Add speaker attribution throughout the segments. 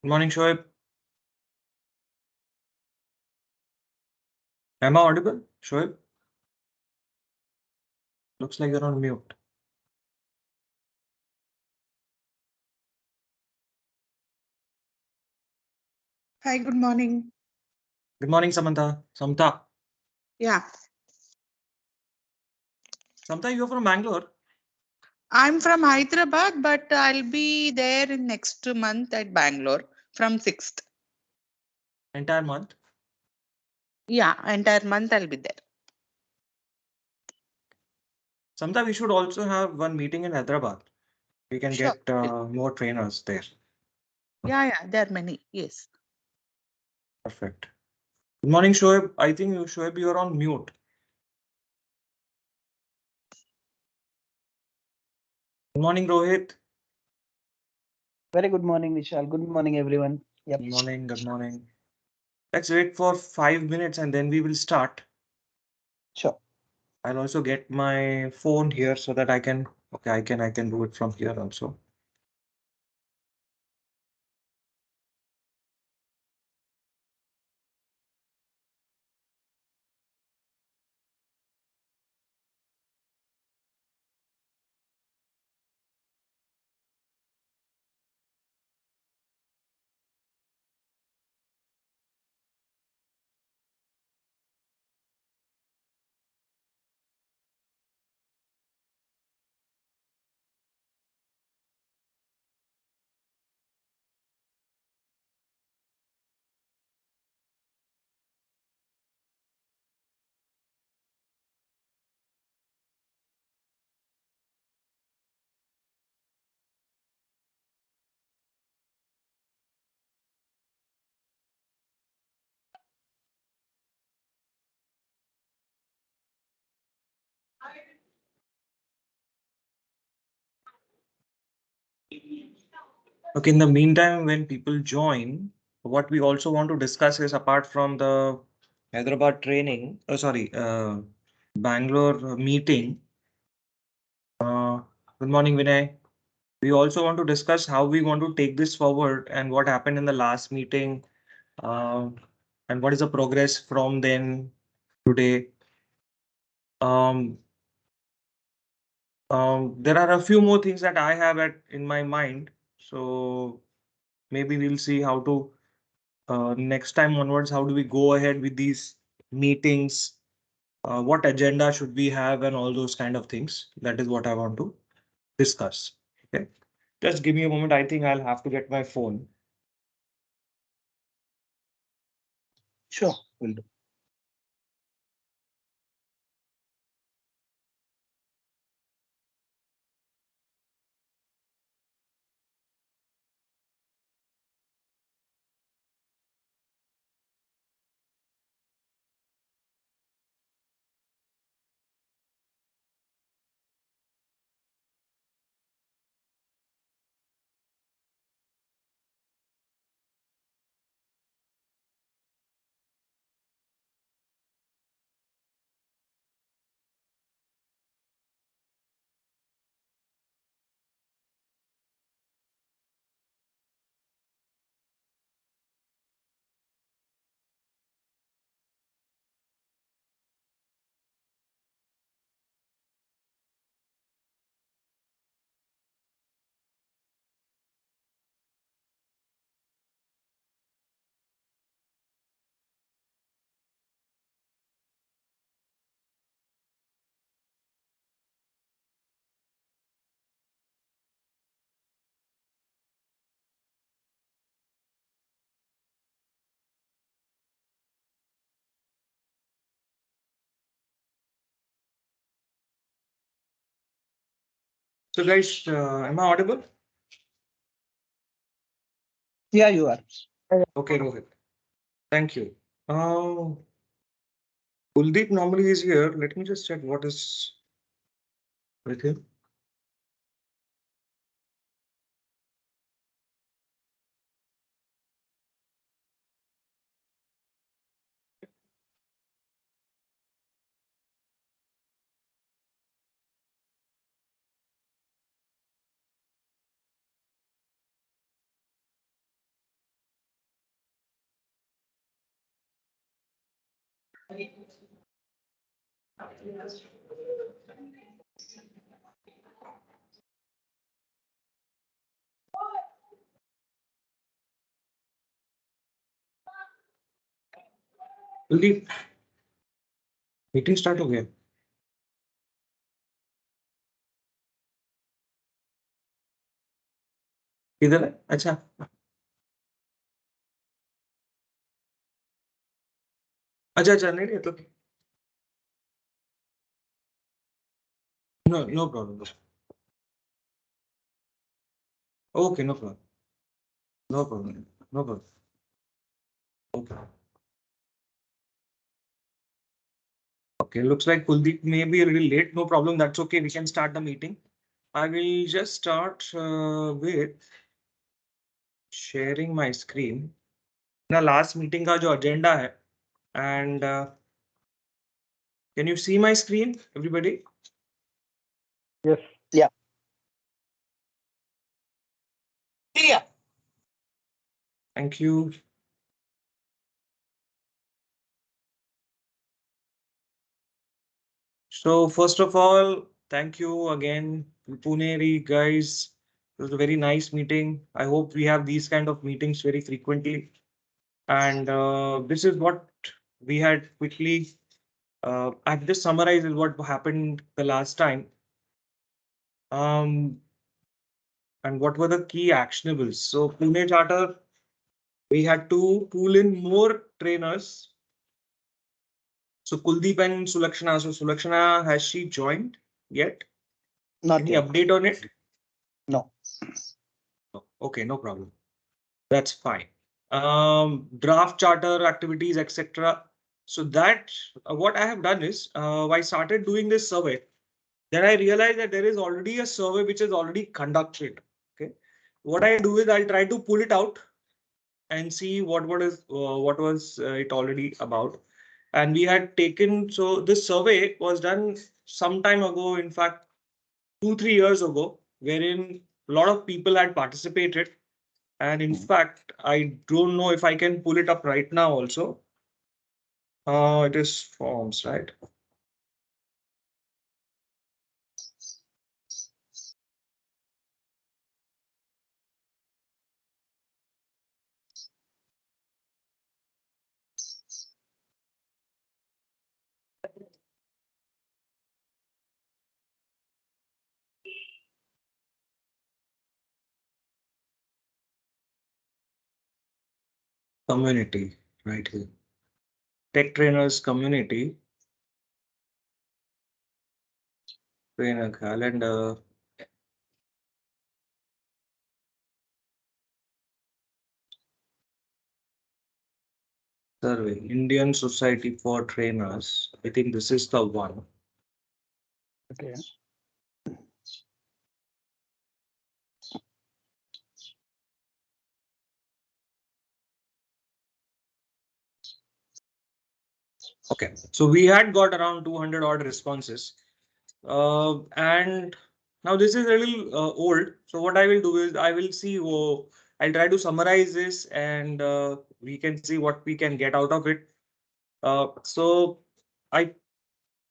Speaker 1: Good morning, Shoaib. Am I audible, Shoaib? Looks like you're on mute.
Speaker 2: Hi, good morning.
Speaker 1: Good morning, Samantha. Samantha.
Speaker 2: Yeah,
Speaker 1: Samantha, you're from Bangalore.
Speaker 2: I'm from Hyderabad, but I'll be there in next month at Bangalore from 6th.
Speaker 1: Entire month.
Speaker 2: Yeah, entire month I'll be there.
Speaker 1: Samantha, we should also have one meeting in Hyderabad. We can
Speaker 2: Sure.
Speaker 1: get more trainers there.
Speaker 2: Yeah, there are many. Yes.
Speaker 1: Perfect. Good morning, Shoaib. I think you, Shoaib, you're on mute. Good morning, Rohit.
Speaker 3: Very good morning, Vishal. Good morning, everyone. Yep.
Speaker 1: Good morning. Good morning. Let's wait for 5 minutes and then we will start.
Speaker 3: Sure.
Speaker 1: I'll also get my phone here so that I can. Okay, I can do it from here also. Okay, in the meantime, when people join, what we also want to discuss is apart from the Hyderabad training, Bangalore meeting. Good morning, Vinay. We also want to discuss how we want to take this forward and what happened in the last meeting, uh, and what is the progress from then today. Um, there are a few more things that I have in my mind, so maybe we'll see how to next time onwards, how do we go ahead with these meetings? What agenda should we have and all those kind of things? That is what I want to discuss. Okay. Just give me a moment. I think I'll have to get my phone.
Speaker 3: Sure. Will do.
Speaker 1: So guys, am I audible?
Speaker 3: Yeah, you are.
Speaker 1: Okay, Rohit. Thank you. Kuldeep normally is here. Let me just check what is with him. Kuldeep, meeting start हो गया? किधर है? अच्छा, अच्छा, नहीं नहीं, तो no problem. Okay, no problem. No problem. No problem. Okay. Okay, looks like Kuldeep may be a little late. No problem. That's okay. We can start the meeting. I will just start with sharing my screen. ना last meeting का जो agenda है, and can you see my screen, everybody?
Speaker 3: Yes. Yeah.
Speaker 2: Yeah.
Speaker 1: Thank you. So first of all, thank you again, Puneri guys. It was a very nice meeting. I hope we have these kind of meetings very frequently. And this is what we had quickly. I've just summarized what happened the last time. And what were the key actionables? So Pune Charter, we had to pull in more trainers. So Kuldeep and Sulakshana. So Sulakshana, has she joined yet?
Speaker 3: Not
Speaker 1: Any
Speaker 3: yet.
Speaker 1: update on it?
Speaker 3: No.
Speaker 1: Okay, no problem. That's fine. Draft charter activities, etc. So that what I have done is I started doing this survey. Then I realized that there is already a survey which is already conducted. Okay, what I do is I'll try to pull it out and see what was it already about. And we had taken, so this survey was done some time ago, in fact 2-3 years ago, wherein a lot of people had participated. And in fact, I don't know if I can pull it up right now also. It is forms, right? Community, right here. Tech trainers community. Trainer calendar. Survey, Indian Society for Trainers. I think this is the one.
Speaker 3: Okay.
Speaker 1: Okay, so we had got around 200 odd responses. And now this is a little old. So what I will do is I will see, I'll try to summarize this and we can see what we can get out of it. So I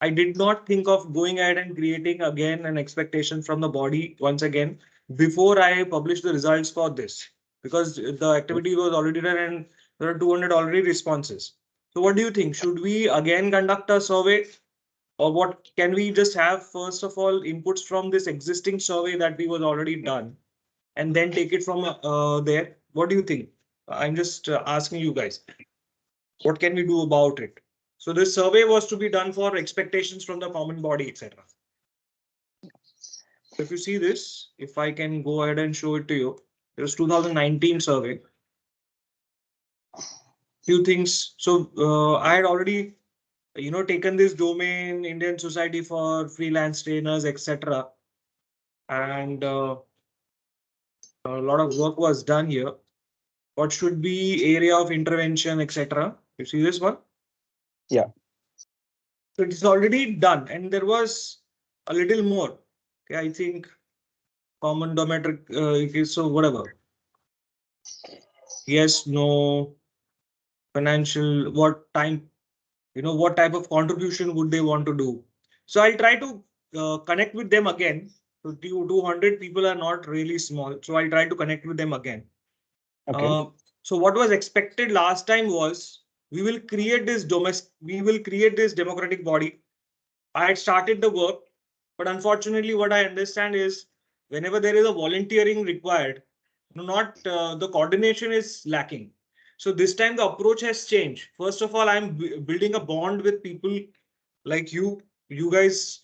Speaker 1: did not think of going ahead and creating again an expectation from the body once again before I publish the results for this, because the activity was already done and there are 200 already responses. So what do you think? Should we again conduct a survey, or what can we just have first of all inputs from this existing survey that we was already done and then take it from there? What do you think? I'm just asking you guys, what can we do about it? So this survey was to be done for expectations from the common body, etc. So if you see this, if I can go ahead and show it to you, it was 2019 survey. Few things. So I had already, taken this domain, Indian Society for Freelance Trainers, etc. And a lot of work was done here. What should be area of intervention, etc. You see this one?
Speaker 3: Yeah.
Speaker 1: So it's already done, and there was a little more. Okay, I think common dometric, so whatever. Yes, no, financial, what time what type of contribution would they want to do. So I'll try to connect with them again. So 200 people are not really small. So I'll try to connect with them again.
Speaker 3: Okay.
Speaker 1: So what was expected last time was we will create this democratic body. I had started the work, but unfortunately, what I understand is whenever there is a volunteering required, not the coordination is lacking. So this time the approach has changed. First of all, I'm building a bond with people like you guys,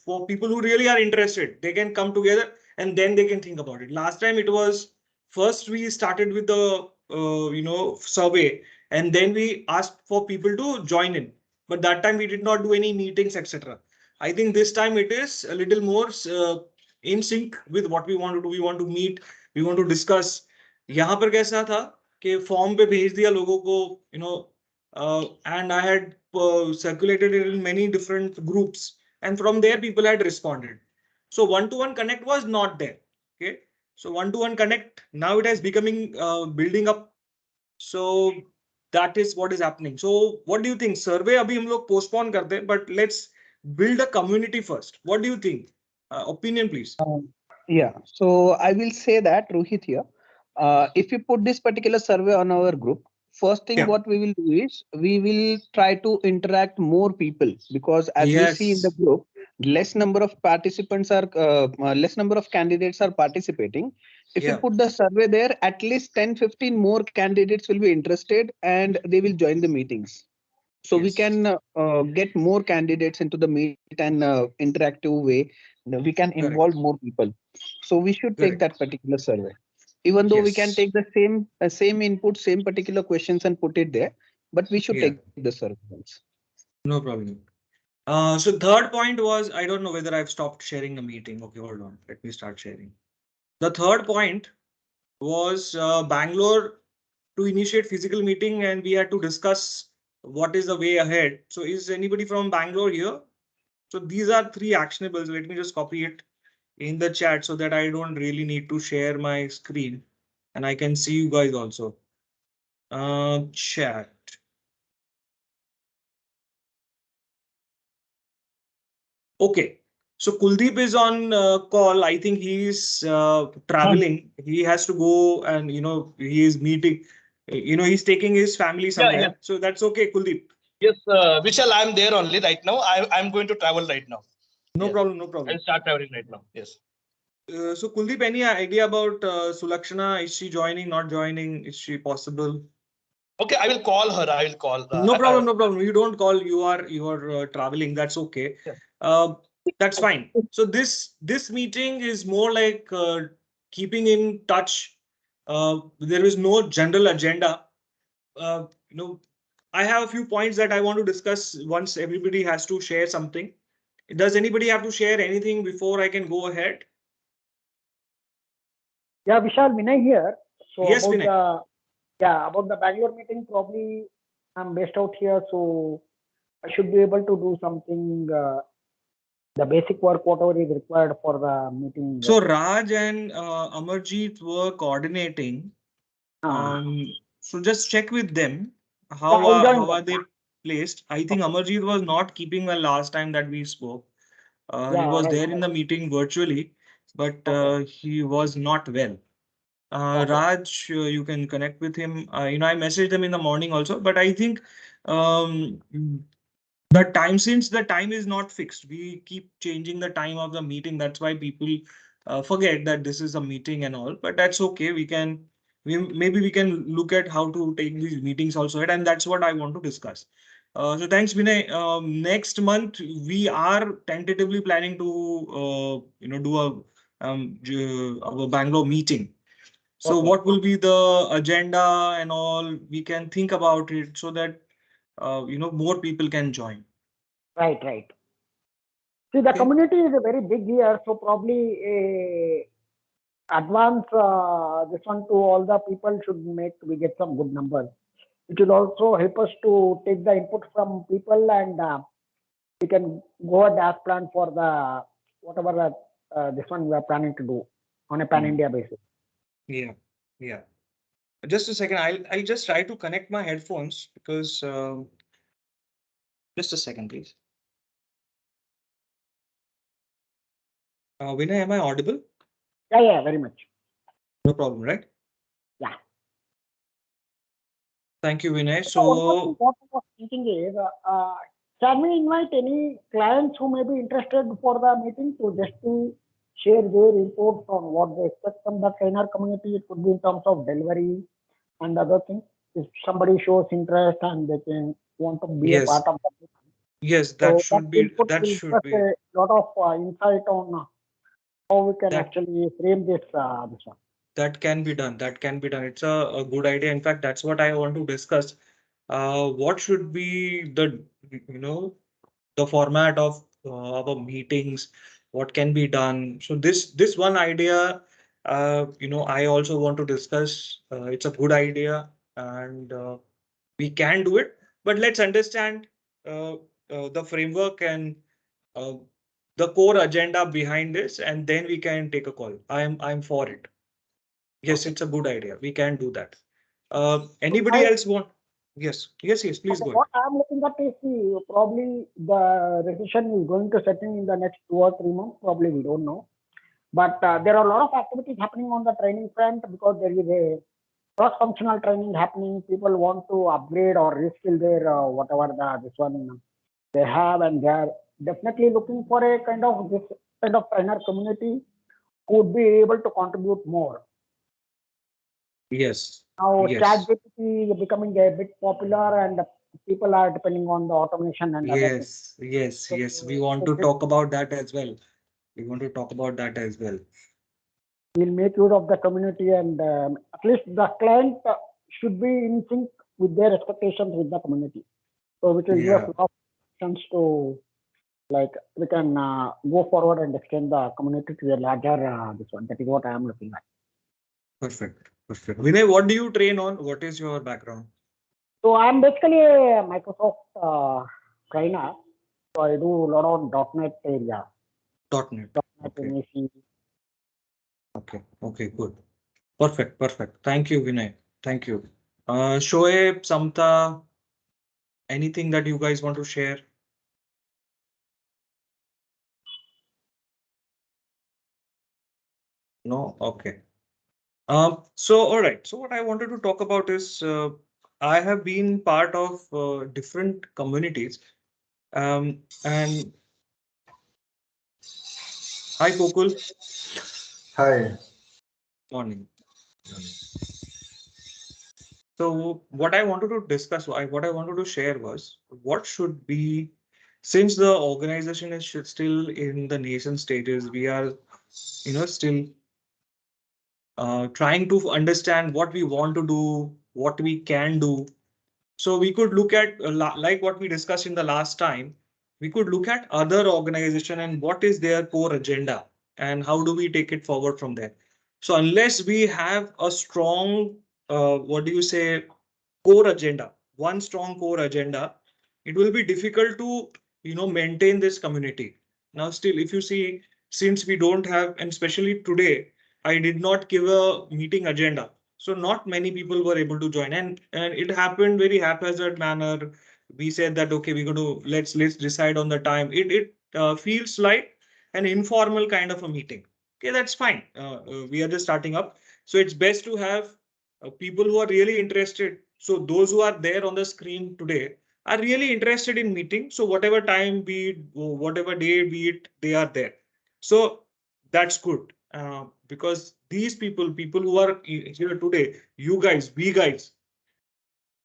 Speaker 1: for people who really are interested, they can come together and then they can think about it. Last time it was first we started with the survey and then we asked for people to join in, but that time we did not do any meetings, etc. I think this time it is a little more in sync with what we want to do. We want to meet, we want to discuss. यहाँ पर कैसा था कि form पे भेज दिया लोगों को, and I had circulated it in many different groups, and from there people had responded. So one-to-one connect was not there. Okay, so one-to-one connect now it has becoming building up. So that is what is happening. So what do you think? Survey abhi hum log postpone karte hain, but let's build a community first. What do you think? Opinion, please.
Speaker 3: Yeah. So I will say that Rohit here. If you put this particular survey on our group, first thing
Speaker 1: Yeah.
Speaker 3: what we will do is we will try to interact more people, because as we see in the
Speaker 1: Yes.
Speaker 3: group, less number of participants are less number of candidates are participating. If you
Speaker 1: Yeah.
Speaker 3: put the survey there, at least 10-15 more candidates will be interested and they will join the meetings. So we
Speaker 1: Yes.
Speaker 3: can get more candidates into the meet and interactive way. We can involve
Speaker 1: Correct.
Speaker 3: more people. So we should take
Speaker 1: Correct.
Speaker 3: that particular survey. Even though we can
Speaker 1: Yes.
Speaker 3: take the same input, same particular questions and put it there, but we should
Speaker 1: Yeah.
Speaker 3: take the survey once.
Speaker 1: No problem. So third point was, I don't know whether I've stopped sharing the meeting. Okay, hold on. Let me start sharing. The third point was Bangalore to initiate physical meeting, and we had to discuss what is the way ahead. So is anybody from Bangalore here? So these are three actionables. Let me just copy it in the chat so that I don't really need to share my screen and I can see you guys also. Chat. Okay. So Kuldeep is on call. I think he's traveling. He has to go and, he is meeting, he's taking his family somewhere.
Speaker 4: Yeah.
Speaker 1: So that's okay, Kuldeep.
Speaker 4: Yes, Vishal, I'm there only right now. I'm going to travel right now.
Speaker 1: No
Speaker 4: Yes.
Speaker 1: problem, no
Speaker 4: I'll
Speaker 1: problem.
Speaker 4: start traveling right now. Yes.
Speaker 1: So Kuldeep, any idea about Sulakshana? Is she joining, not joining? Is she possible?
Speaker 4: Okay, I will call her. I will call.
Speaker 1: No problem, no problem. You don't call. You are traveling. That's okay.
Speaker 4: Yeah.
Speaker 1: That's fine. So this meeting is more like keeping in touch. There is no general agenda. Uh, you know, I have a few points that I want to discuss once everybody has to share something. Does anybody have to share anything before I can go ahead?
Speaker 5: Yeah, Vishal, Vinay here. So
Speaker 1: Yes,
Speaker 5: about
Speaker 1: Vinay.
Speaker 5: about the Bangalore meeting, probably I'm based out here, so I should be able to do something, the basic work, whatever is required for the meeting.
Speaker 1: So Raj and Amarjeet were coordinating.
Speaker 5: Ah.
Speaker 1: So just check with them.
Speaker 5: Yeah, I'll join
Speaker 1: How are
Speaker 5: them.
Speaker 1: they placed? I think
Speaker 5: Okay.
Speaker 1: Amarjeet was not keeping well last time that we spoke. He
Speaker 5: Yeah,
Speaker 1: was
Speaker 5: right,
Speaker 1: there in
Speaker 5: right.
Speaker 1: the meeting virtually, but
Speaker 5: Okay.
Speaker 1: he was not well.
Speaker 5: Okay.
Speaker 1: Raj, you can connect with him. I messaged him in the morning also, but I think um, since the time is not fixed, we keep changing the time of the meeting. That's why people forget that this is a meeting and all, but that's okay. Maybe we can look at how to take these meetings also ahead, and that's what I want to discuss. So thanks, Vinay. Next month we are tentatively planning to do our Bangalore meeting. So
Speaker 5: Okay.
Speaker 1: what will be the agenda and all? We can think about it so that more people can join.
Speaker 5: Right, right. See, the
Speaker 1: Okay.
Speaker 5: community is very big here, so probably a advance this one to all the people should make we get some good numbers. It will also help us to take the input from people, and we can go at as plan for the whatever this one we are planning to do on a pan India basis.
Speaker 1: Yeah, yeah. Just a second. I'll just try to connect my headphones because Just a second, please. Vinay, am I audible?
Speaker 5: Yeah, very much.
Speaker 1: No problem, right?
Speaker 5: Yeah.
Speaker 1: Thank you, Vinay.
Speaker 5: So one more thing,
Speaker 1: So
Speaker 5: what I was thinking is, can we invite any clients who may be interested for the meeting to just to share their inputs on what they expect from the trainer community? It could be in terms of delivery and other things. If somebody shows interest and they can want to be a
Speaker 1: yes,
Speaker 5: part of the meeting.
Speaker 1: yes,
Speaker 5: So that input
Speaker 1: that
Speaker 5: will give
Speaker 1: should
Speaker 5: us
Speaker 1: be
Speaker 5: a lot of insight on how we can
Speaker 1: that
Speaker 5: actually frame this one.
Speaker 1: that can be done. That can be done. It's a good idea. In fact, that's what I want to discuss. What should be the the format of our meetings? What can be done? So this one idea, I also want to discuss. It's a good idea, and we can do it. But let's understand uh, the framework and uh, the core agenda behind this, and then we can take a call. I'm for it. Yes, it's a good idea. We can do that. Anybody
Speaker 5: I
Speaker 1: else want? Yes, yes, yes. Please
Speaker 5: Okay,
Speaker 1: go ahead.
Speaker 5: what I'm looking at is probably the recession is going to set in the next 2 or 3 months. Probably we don't know, but there are a lot of activities happening on the training front because there is a cross-functional training happening. People want to upgrade or reskill their whatever this one they have, and they are definitely looking for a kind of this kind of trainer community who would be able to contribute more.
Speaker 1: Yes,
Speaker 5: Now,
Speaker 1: yes,
Speaker 5: ChatGPT is becoming a bit popular, and people are depending on the automation and other things.
Speaker 1: yes, yes,
Speaker 5: So,
Speaker 1: yes. We want
Speaker 5: so
Speaker 1: to
Speaker 5: this
Speaker 1: talk about that as well. We want to talk about that as well.
Speaker 5: will make use of the community, and at least the client should be in sync with their expectations with the community. So, which will give us
Speaker 1: Yeah,
Speaker 5: a lot of chance to like we can go forward and extend the community to a larger this one. That is what I am looking at.
Speaker 1: perfect, perfect. Vinay, what do you train on? What is your background?
Speaker 5: So, I am basically a Microsoft trainer. So, I do a lot on .NET area,
Speaker 1: .NET.
Speaker 5: .NET,
Speaker 1: Okay,
Speaker 5: NAC.
Speaker 1: okay, okay, good. Perfect, perfect. Thank you, Vinay. Thank you. Shoaib, Samta, anything that you guys want to share? No? Okay. So, all right. So what I wanted to talk about is I have been part of different communities. And hi, Gokul.
Speaker 6: Hi.
Speaker 1: Morning. So what I wanted to discuss, what I wanted to share was what should be, since the organization is still in the nascent stages, we are, still trying to understand what we want to do, what we can do. So we could look at like what we discussed in the last time. We could look at other organization and what is their core agenda and how do we take it forward from there. So unless we have a strong, what do you say, core agenda, one strong core agenda, it will be difficult to maintain this community. Now, still, if you see, since we don't have, and especially today, I did not give a meeting agenda, so not many people were able to join, and it happened very haphazard manner. We said that okay, we're going to let's decide on the time. It feels like an informal kind of a meeting. Okay, that's fine. We are just starting up, so it's best to have people who are really interested. So those who are there on the screen today are really interested in meeting. So whatever time be it, whatever day be it, they are there. So that's good because these people who are here today, you guys, we guys,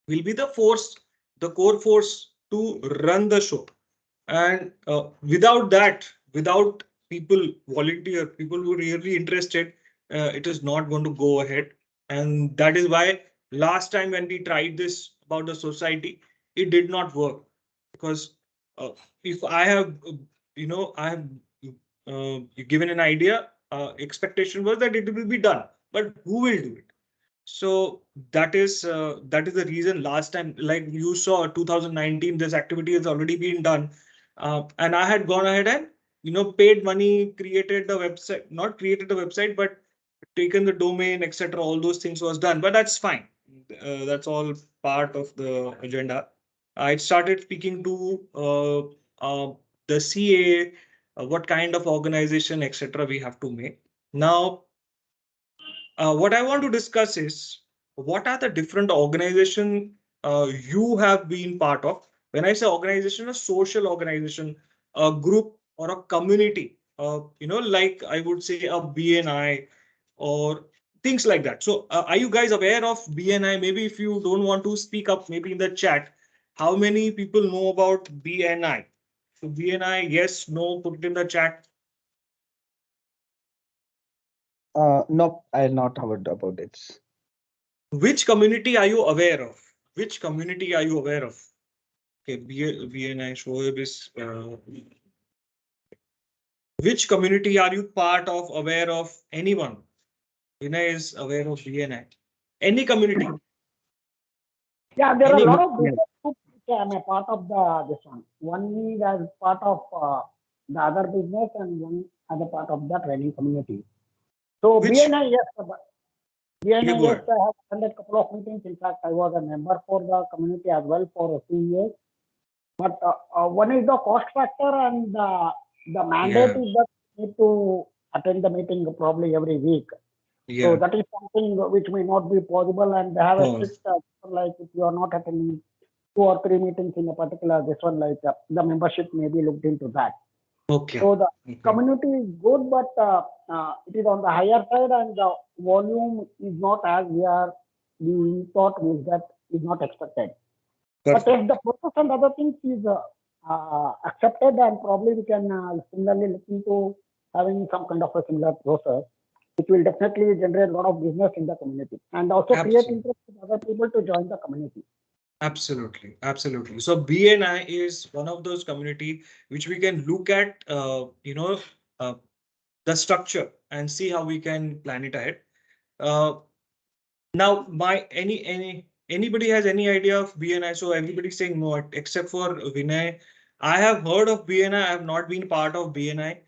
Speaker 1: will be the force, the core force to run the show. And without that, without people volunteer, people who are really interested, it is not going to go ahead. And that is why last time when we tried this about the society, it did not work because uh, if I have, I have given an idea, expectation was that it will be done, but who will do it? So that is the reason last time, like you saw 2019, this activity has already been done. And I had gone ahead and paid money, created the website, not created the website, but taken the domain, etc. All those things was done, but that's fine. That's all part of the agenda. I started speaking to the CA, what kind of organization, etc. we have to make. Now, what I want to discuss is what are the different organization you have been part of. When I say organization, a social organization, a group or a community, like I would say a BNI or things like that. So are you guys aware of BNI? Maybe if you don't want to speak up, maybe in the chat, how many people know about BNI? So BNI, yes, no, put it in the chat.
Speaker 3: No, I not heard about it.
Speaker 1: Which community are you aware of? Which community are you aware of? Okay, BNI, Shoaib is. Which community are you part of, aware of? Anyone? Vinay is aware of BNI. Any community?
Speaker 5: Yeah, there are a
Speaker 1: Any
Speaker 5: lot of
Speaker 1: yeah.
Speaker 5: business groups which I am a part of this one. One is as part of the other business and one as a part of the training community. So
Speaker 1: Which?
Speaker 5: BNI, yes, BNI,
Speaker 1: go
Speaker 5: yes,
Speaker 1: ahead.
Speaker 5: I have attended a couple of meetings. In fact, I was a member for the community as well for a few years. But one is the cost factor and the mandate
Speaker 1: Yeah.
Speaker 5: is that you need to attend the meeting probably every week. So
Speaker 1: Yeah.
Speaker 5: that is something which may not be possible, and they have a
Speaker 1: Oh.
Speaker 5: strict like if you are not attending 2 or 3 meetings in a particular this one, like the membership may be looked into that.
Speaker 1: Okay.
Speaker 5: So the
Speaker 1: Okay.
Speaker 5: community is good, but it is on the higher side, and the volume is not as we thought was that is not expected. But
Speaker 1: Perfect.
Speaker 5: if the process and other things is accepted, and probably we can similarly look into having some kind of a similar process, which will definitely generate a lot of business in the community and also create
Speaker 1: Absolutely.
Speaker 5: interest in other people to join the community.
Speaker 1: Absolutely, absolutely. So BNI is one of those community which we can look at, the structure and see how we can plan it ahead. Now, anybody has any idea of BNI? So everybody's saying no, except for Vinay. I have heard of BNI. I have not been part of BNI.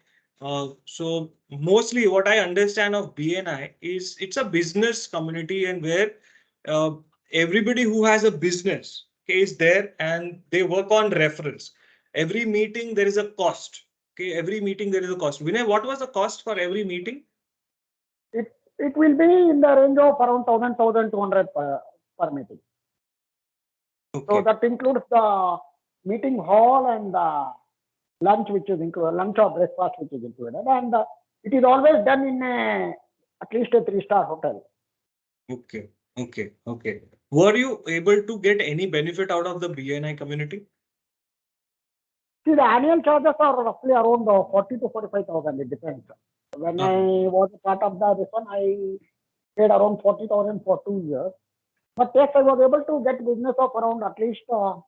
Speaker 1: So mostly what I understand of BNI is it's a business community and where uh, everybody who has a business, okay, is there and they work on referrals. Every meeting there is a cost. Okay, every meeting there is a cost. Vinay, what was the cost for every meeting?
Speaker 5: It will be in the range of around 1,200 per meeting.
Speaker 1: Okay.
Speaker 5: So that includes the meeting hall and the lunch, which is included, lunch or breakfast, which is included, and it is always done in at least a 3-star hotel.
Speaker 1: Okay, okay, okay. Were you able to get any benefit out of the BNI community?
Speaker 5: See, the annual charges are roughly around 40 to 45,000. It depends. When I was a part of this one, I paid around 40,000 for 2 years. But yes, I was able to get business of around at least 4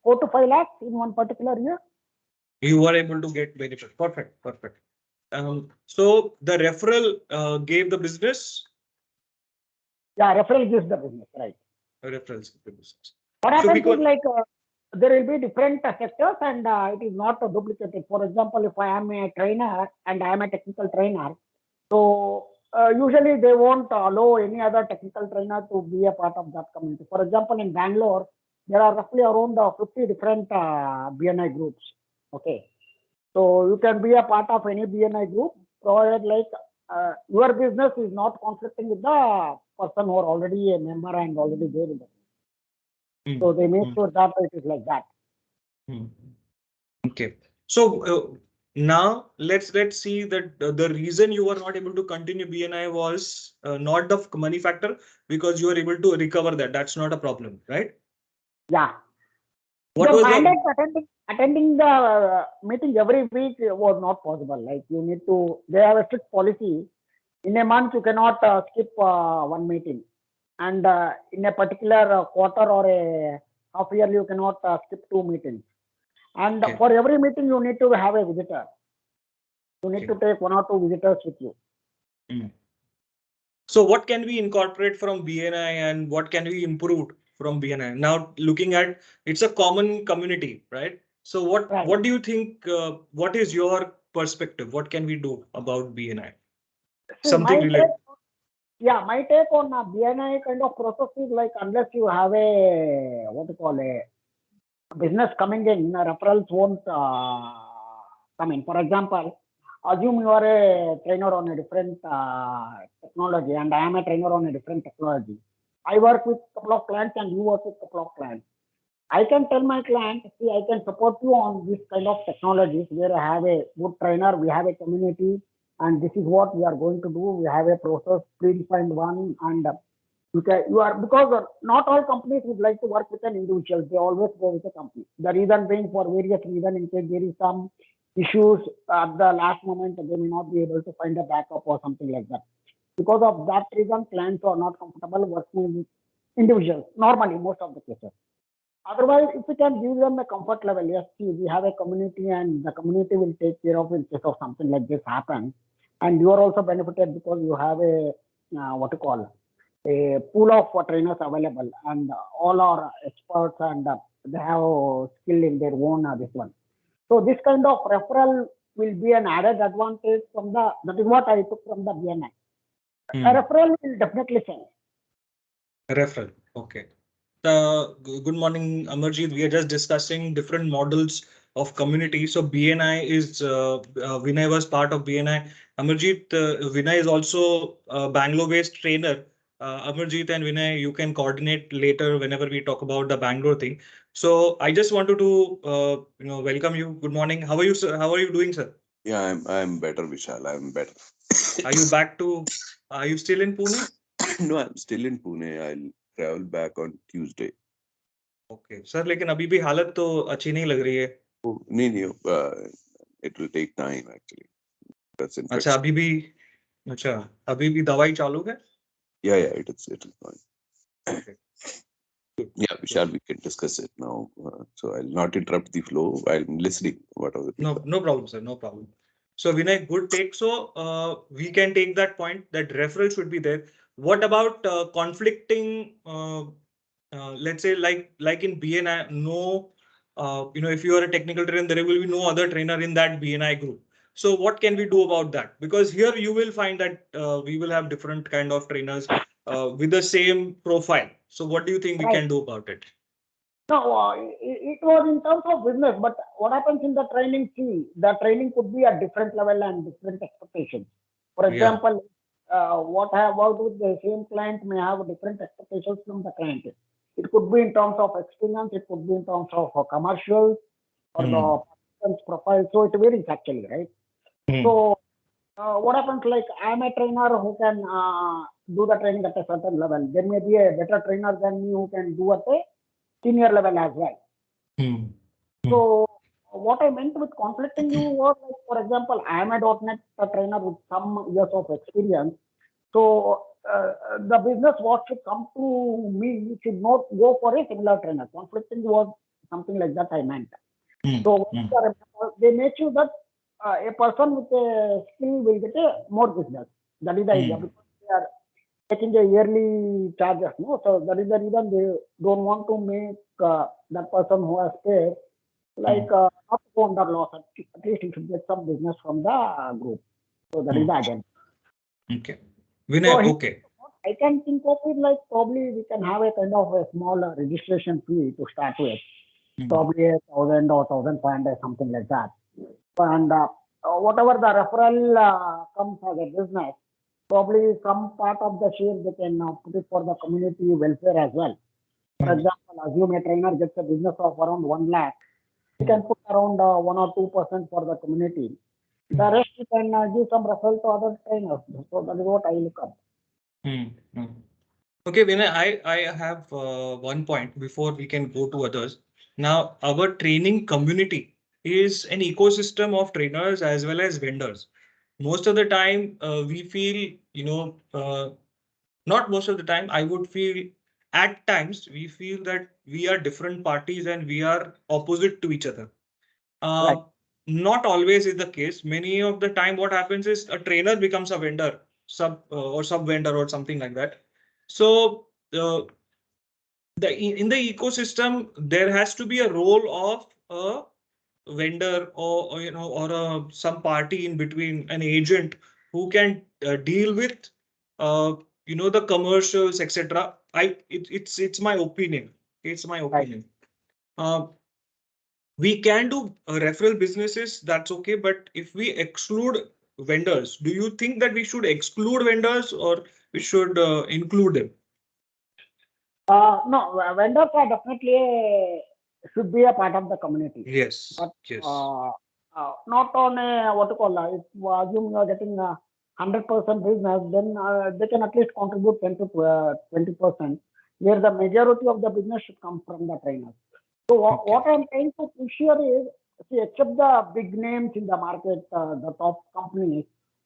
Speaker 5: to 5 lakhs in one particular year.
Speaker 1: You were able to get benefit. Perfect, perfect. So the referral gave the business.
Speaker 5: Yeah, referral gives the business, right?
Speaker 1: Referrals give the business.
Speaker 5: What
Speaker 1: So
Speaker 5: happens
Speaker 1: because
Speaker 5: is like there will be different sectors and it is not duplicated. For example, if I am a trainer and I am a technical trainer, so usually they won't allow any other technical trainer to be a part of that community. For example, in Bangalore, there are roughly around 50 different BNI groups. Okay, so you can be a part of any BNI group, provided like your business is not conflicting with the person who are already a member and already there in the group. So they make sure that it is like that.
Speaker 1: Okay. So now let's see that the reason you were not able to continue BNI was not the money factor, because you were able to recover that. That's not a problem, right?
Speaker 5: Yeah.
Speaker 1: What
Speaker 5: The
Speaker 1: was
Speaker 5: mandate
Speaker 1: the
Speaker 5: attending the meeting every week was not possible. Like you need to, they have a strict policy. In a month, you cannot skip one meeting. And in a particular quarter or a half year, you cannot skip 2 meetings. And
Speaker 1: Okay.
Speaker 5: for every meeting, you need to have a visitor. You need to take 1 or 2 visitors with you.
Speaker 1: So what can we incorporate from BNI and what can we improve from BNI? Now looking at, it's a common community, right? So what do you think? What is your perspective? What can we do about BNI?
Speaker 5: See,
Speaker 1: Something
Speaker 5: my
Speaker 1: related.
Speaker 5: Yeah, my take on BNI kind of process is like unless you have a what to call a business coming in, referrals won't come in. For example, assume you are a trainer on a different technology, and I am a trainer on a different technology. I work with a couple of clients, and you work with a couple of clients. I can tell my client, see, I can support you on this kind of technologies where I have a good trainer, we have a community, and this is what we are going to do. We have a process, predefined one, and you are because not all companies would like to work with an individual. They always go with a company. The reason being for various reasons, in case there is some issues at the last moment, they may not be able to find a backup or something like that. Because of that reason, clients are not comfortable working with individuals. Normally, most of the cases. Otherwise, if we can give them a comfort level, yes, see, we have a community and the community will take care of in case of something like this happen. And you are also benefited because you have a, what to call, a pool of trainers available and all are experts and they have skill in their own this one. So this kind of referral will be an added advantage from that is what I took from the BNI. A referral will definitely sell.
Speaker 1: Referral. Okay. Good morning, Amarjeet. We are just discussing different models of community. So BNI is Vinay was part of BNI. Amarjeet, Vinay is also a Bangalore-based trainer. Amarjeet and Vinay, you can coordinate later whenever we talk about the Bangalore thing. So I just wanted to welcome you. Good morning. How are you, sir? How are you doing, sir?
Speaker 7: Yeah, I'm better, Vishal. I'm better.
Speaker 1: Are you back to? Are you still in Pune?
Speaker 7: No, I'm still in Pune. I'll travel back on Tuesday.
Speaker 1: Okay, sir. लेकिन अभी भी हालत तो अच्छी नहीं लग रही है.
Speaker 7: Oh, no, it will take time actually. That's
Speaker 1: अच्छा
Speaker 7: infection.
Speaker 1: अभी भी दवाई चालू है?
Speaker 7: Yeah, it is fine.
Speaker 1: Okay.
Speaker 7: Yeah, Vishal, we can discuss it now. So I'll not interrupt the flow. I'm listening. What are the people?
Speaker 1: No problem, sir. No problem. So Vinay, good take. So we can take that point that referral should be there. What about conflicting? Let's say like in BNI, no. If you are a technical trainer, there will be no other trainer in that BNI group. So what can we do about that? Because here you will find that we will have different kind of trainers with the same profile. So what do you think we can do about it?
Speaker 5: No, it was in terms of business, but what happens in the training, see, the training could be at different level and different expectations. For example, what I have worked with the same client may have different expectations from the client. It could be in terms of experience, it could be in terms of commercials or the participant's profile. So it varies actually, right? So what happens like I'm a trainer who can do the training at a certain level. There may be a better trainer than me who can do at a senior level as well. So what I meant with conflicting you was like, for example, I am a .NET trainer with some years of experience. So the business what should come to me should not go for a similar trainer. Conflicting was something like that I meant. So they make sure that a person with a skill will get a more business. That is the idea because they are taking a yearly charges. No? So that is the reason they don't want to make that person who has paid like not to go under loss. At least he should get some business from the group. So that is the agenda.
Speaker 1: Okay. Vinay,
Speaker 5: So
Speaker 1: okay.
Speaker 5: I can think of it like probably we can have a kind of a small registration fee to start with. Probably 1,000 or 1,500, something like that. And whatever the referral comes as a business, probably some part of the share they can put it for the community welfare as well. For example, assume a trainer gets a business of around 1 lakh, he can put around 1 or 2% for the community. The rest you can give some referral to other trainers. So that is what I look at.
Speaker 1: Okay, Vinay, I have one point before we can go to others. Now, our training community is an ecosystem of trainers as well as vendors. Most of the time, we feel, not most of the time, I would feel at times we feel that we are different parties and we are opposite to each other.
Speaker 5: Right.
Speaker 1: Not always is the case. Many of the time, what happens is a trainer becomes a vendor, sub vendor or something like that. So in the ecosystem, there has to be a role of a vendor or some party in between, an agent who can deal with you know, the commercials, etc. It's my opinion. It's my opinion. We can do referral businesses, that's okay. But if we exclude vendors, do you think that we should exclude vendors or we should include them?
Speaker 5: No, vendors are definitely should be a part of the community.
Speaker 1: Yes.
Speaker 5: But
Speaker 1: Yes.
Speaker 5: not on a what to call if assume you are getting a 100% business, then they can at least contribute 10 to 20%, where the majority of the business should come from the trainers. So what I'm trying to push here is, see, except the big names in the market, the top companies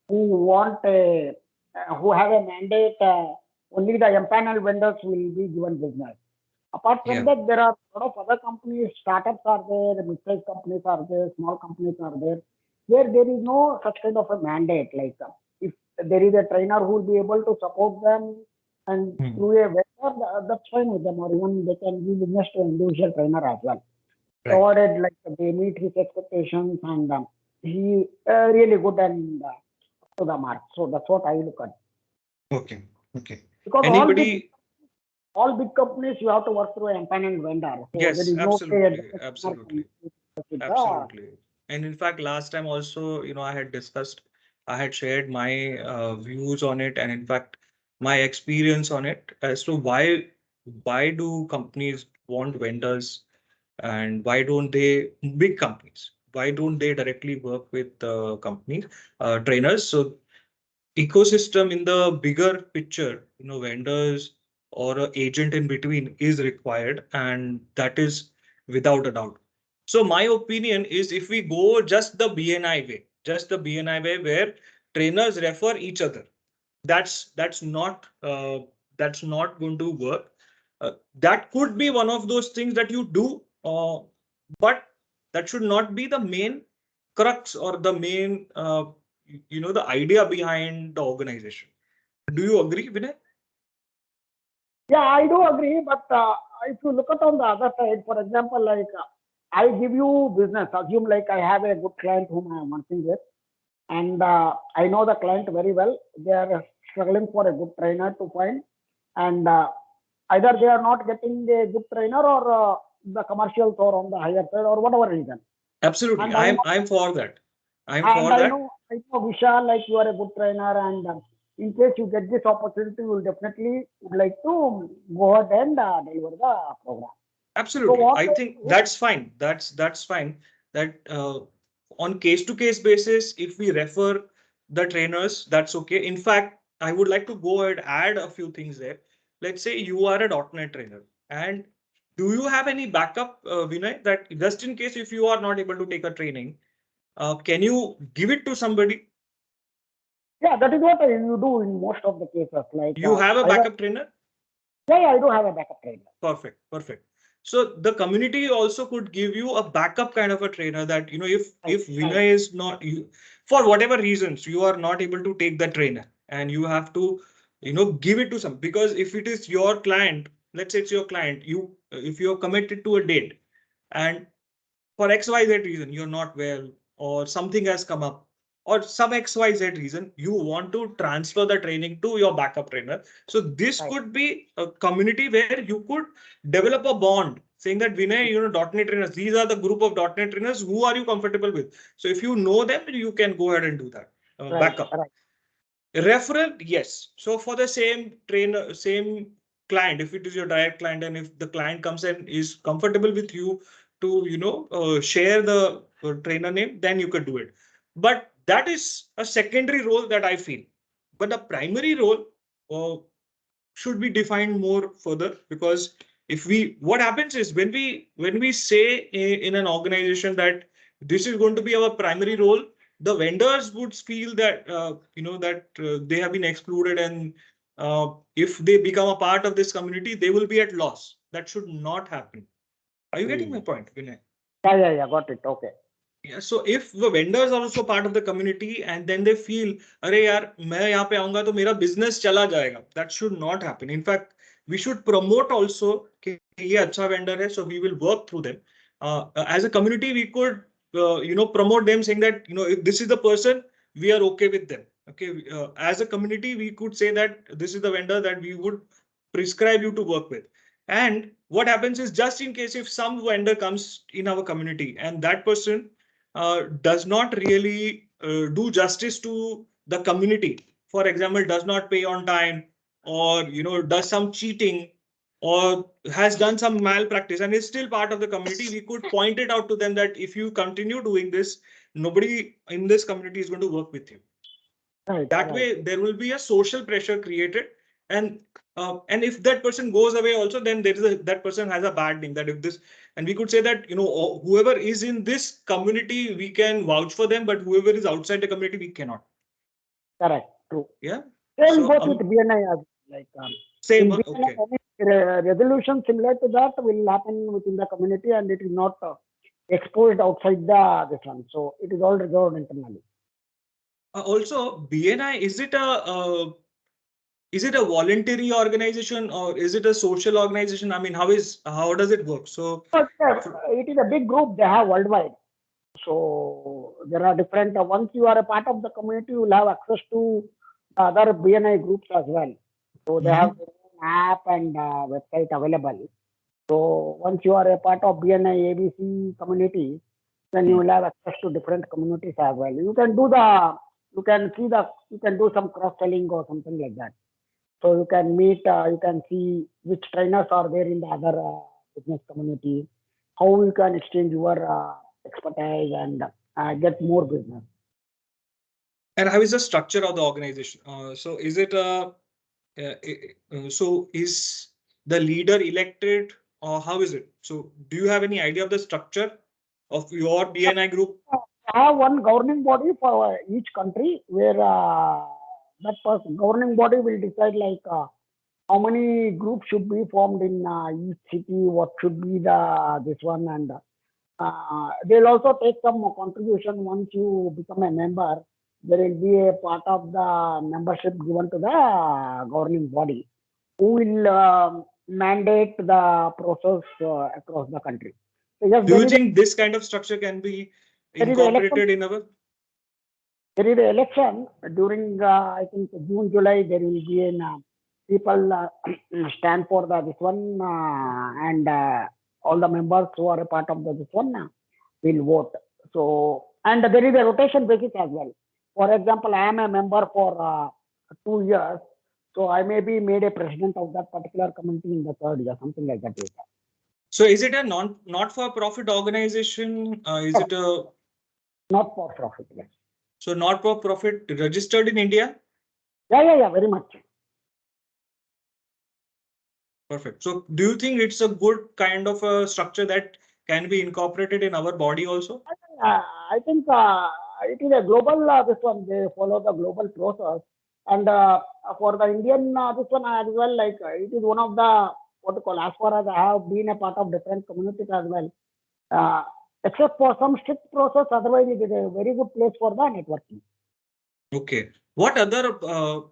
Speaker 5: who want who have a mandate, only the empanel vendors will be given business. Apart from
Speaker 1: Yeah.
Speaker 5: that, there are a lot of other companies, startups are there, mid-sized companies are there, small companies are there, where there is no such kind of a mandate. Like if there is a trainer who will be able to support them and through a vendor, that's fine with them, or even they can give business to individual trainer as well.
Speaker 1: Right.
Speaker 5: Provided like they meet his expectations and he really good and to the mark. So that's what I look at.
Speaker 1: Okay. Okay.
Speaker 5: Because
Speaker 1: Anybody?
Speaker 5: all big companies, you have to work through an empaneled vendor. So
Speaker 1: Yes,
Speaker 5: there is
Speaker 1: absolutely,
Speaker 5: no way
Speaker 1: absolutely.
Speaker 5: with the-
Speaker 1: Absolutely. And in fact, last time also, you know, I had shared my views on it, and in fact, my experience on it as to why do companies want vendors, and why don't they, big companies, why don't they directly work with companies, trainers? So ecosystem in the bigger picture, you know, vendors or an agent in between is required, and that is without a doubt. So my opinion is, if we go just the BNI way, where trainers refer each other, that's not going to work. That could be one of those things that you do, but that should not be the main crux or the main you know, the idea behind the organization. Do you agree, Vinay?
Speaker 5: Yeah, I do agree. But if you look at on the other side, for example, like I give you business, assume like I have a good client whom I am working with, and I know the client very well. They are struggling for a good trainer to find, and either they are not getting a good trainer, or the commercials are on the higher side, or whatever reason.
Speaker 1: Absolutely.
Speaker 5: And I
Speaker 1: I'm for that. I'm
Speaker 5: And
Speaker 1: for
Speaker 5: I
Speaker 1: that.
Speaker 5: know Vishal, like you are a good trainer, and in case you get this opportunity, you will definitely would like to go ahead and deliver the program.
Speaker 1: Absolutely.
Speaker 5: what
Speaker 1: I
Speaker 5: I-
Speaker 1: think that's fine. That's fine. That on case-to-case basis, if we refer the trainers, that's okay. In fact, I would like to go ahead add a few things there. Let's say you are a .NET trainer, and do you have any backup, Vinay, that just in case if you are not able to take a training, can you give it to somebody?
Speaker 5: Yeah, that is what you do in most of the cases. Like
Speaker 1: You have a backup trainer?
Speaker 5: Yeah, I do have a backup trainer.
Speaker 1: Perfect. Perfect. So the community also could give you a backup kind of a trainer that, you know, if Vinay is not, you, for whatever reasons, you are not able to take the trainer, and you have to, you know, give it to some, because if it is your client, let's say it's your client, if you're committed to a date, and for XYZ reason, you're not well, or something has come up, or some XYZ reason, you want to transfer the training to your backup trainer. So this could be a community where you could develop a bond, saying that, Vinay, you know, .NET trainers, these are the group of .NET trainers, who are you comfortable with? So if you know them, you can go ahead and do that. Backup.
Speaker 5: Right.
Speaker 1: Referral, yes. So for the same trainer, same client, if it is your direct client, and if the client comes and is comfortable with you to, you know, share the trainer name, then you could do it. But that is a secondary role that I feel. But the primary role should be defined more further, because what happens is, when we say in an organization that this is going to be our primary role, the vendors would feel that you know, that they have been excluded, and if they become a part of this community, they will be at loss. That should not happen. Are you getting my point, Vinay?
Speaker 5: Yeah, got it. Okay.
Speaker 1: Yeah, so if the vendors are also part of the community, and then they feel, अरे यार मैं यहाँ पे आऊंगा तो मेरा business चला जाएगा, that should not happen. In fact, we should promote also कि ये अच्छा vendor है, so we will work through them. As a community, we could you know, promote them, saying that, you know, if this is the person, we are okay with them. Okay, as a community, we could say that this is the vendor that we would prescribe you to work with. And what happens is, just in case if some vendor comes in our community and that person does not really do justice to the community, for example, does not pay on time, or does some cheating, or has done some malpractice and is still part of the community, we could point it out to them that if you continue doing this, nobody in this community is going to work with you.
Speaker 5: Right.
Speaker 1: That
Speaker 5: right.
Speaker 1: way there will be a social pressure created, and if that person goes away also, then there is that person has a bad name. That if this, and we could say that whoever is in this community, we can vouch for them, but whoever is outside the community, we cannot.
Speaker 5: Correct. True.
Speaker 1: Yeah.
Speaker 5: Same
Speaker 1: So,
Speaker 5: goes with BNI as well. Like
Speaker 1: Same.
Speaker 5: in BNI,
Speaker 1: Okay.
Speaker 5: any resolution similar to that will happen within the community, and it is not exposed outside this one. So it is all resolved internally.
Speaker 1: Also, BNI, is it a voluntary organization or is it a social organization? I mean, how does it work? So
Speaker 5: But it is a big group they have worldwide. So there are different. Once you are a part of the community, you will have access to other BNI groups as well. So they have their own app and website available. So once you are a part of BNI ABC community, then you will have access to different communities as well. You can do some cross selling or something like that. So you can meet, you can see which trainers are there in the other business community, how you can exchange your expertise and get more business.
Speaker 1: And how is the structure of the organization? So is it so is the leader elected, or how is it? So do you have any idea of the structure of your BNI group?
Speaker 5: I have one governing body for each country where that governing body will decide like how many groups should be formed in each city, what should be this one, and they'll also take some contribution once you become a member. There will be a part of the membership given to the governing body who will mandate the process across the country. So yes,
Speaker 1: Do you think this kind of structure can be incorporated in our?
Speaker 5: There is an election during, I think, June, July. There will be an people stand for this one, and all the members who are a part of this one will vote. So, and there is a rotation basis as well. For example, I am a member for 2 years, so I may be made a president of that particular community in the 3rd year, something like that.
Speaker 1: So is it a not-for-profit organization? Is it a
Speaker 5: not for profit? Yes.
Speaker 1: So not-for-profit registered in India?
Speaker 5: Yeah, very much.
Speaker 1: Perfect. So do you think it's a good kind of a structure that can be incorporated in our body also?
Speaker 5: I think it is a global, this one, they follow the global process. And for the Indian, this one as well, like it is one of the, what to call, as far as I have been a part of different communities as well. Except for some strict process, otherwise it is a very good place for the networking.
Speaker 1: Okay. What other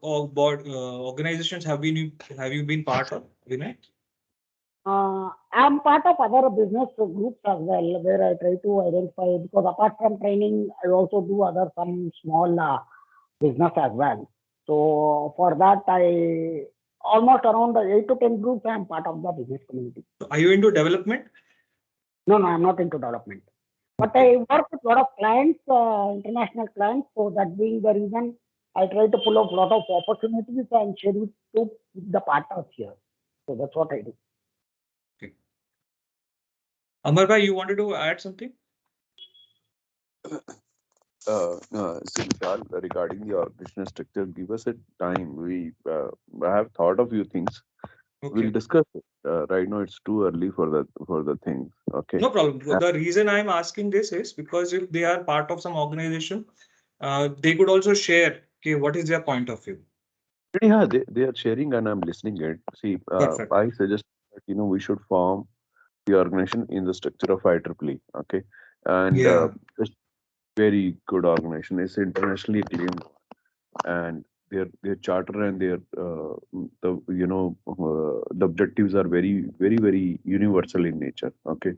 Speaker 1: organizations have you been part of, Vinay?
Speaker 5: I'm part of other business groups as well, where I try to identify, because apart from training, I also do some small business as well. So for that, I almost around 8 to 10 groups, I am part of the business community.
Speaker 1: So are you into development?
Speaker 5: No, I'm not into development. But I work with a lot of clients, international clients. So that being the reason, I try to pull up a lot of opportunities and share with the partners here. So that's what I do.
Speaker 1: Okay. Amar bhai, you wanted to add something?
Speaker 7: Vishal, regarding the organizational structure, give us a time. We I have thought of few things.
Speaker 1: Okay.
Speaker 7: We'll discuss it. Right now, it's too early for the things. Okay.
Speaker 1: No problem. The reason I'm asking this is because if they are part of some organization, they could also share, okay, what is their point of view.
Speaker 7: Yeah, they are sharing and I'm listening it. See,
Speaker 1: Perfect.
Speaker 7: I suggest that we should form the organization in the structure of IEEE. Okay, and
Speaker 1: Yeah.
Speaker 7: it's very good organization. It's internationally acclaimed, and their charter and their the objectives are very universal in nature. Okay,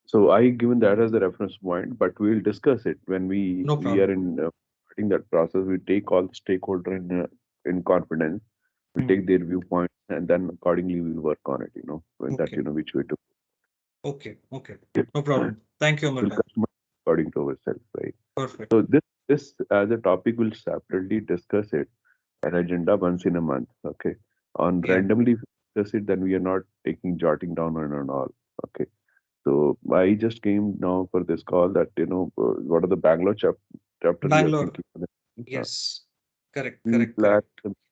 Speaker 7: so I given that as a reference point, but we'll discuss it when we
Speaker 1: No
Speaker 7: are in starting that process. We take all the stakeholder in confidence. We
Speaker 1: Hmm.
Speaker 7: take their viewpoints, and then accordingly we'll work on it. With that,
Speaker 1: Okay.
Speaker 7: which way to
Speaker 1: Okay. No problem. Thank you,
Speaker 7: we'll
Speaker 1: Amar.
Speaker 7: customize according to ourselves, right?
Speaker 1: Perfect.
Speaker 7: So this as a topic, we'll separately discuss it, an agenda once in a month. Okay. On
Speaker 1: Yeah.
Speaker 7: randomly discuss it, then we are not jotting down and all. Okay. So I just came now for this call that what are the Bangalore chapter we are
Speaker 1: Bangalore.
Speaker 7: thinking for the
Speaker 1: Yes. Correct.
Speaker 7: we plan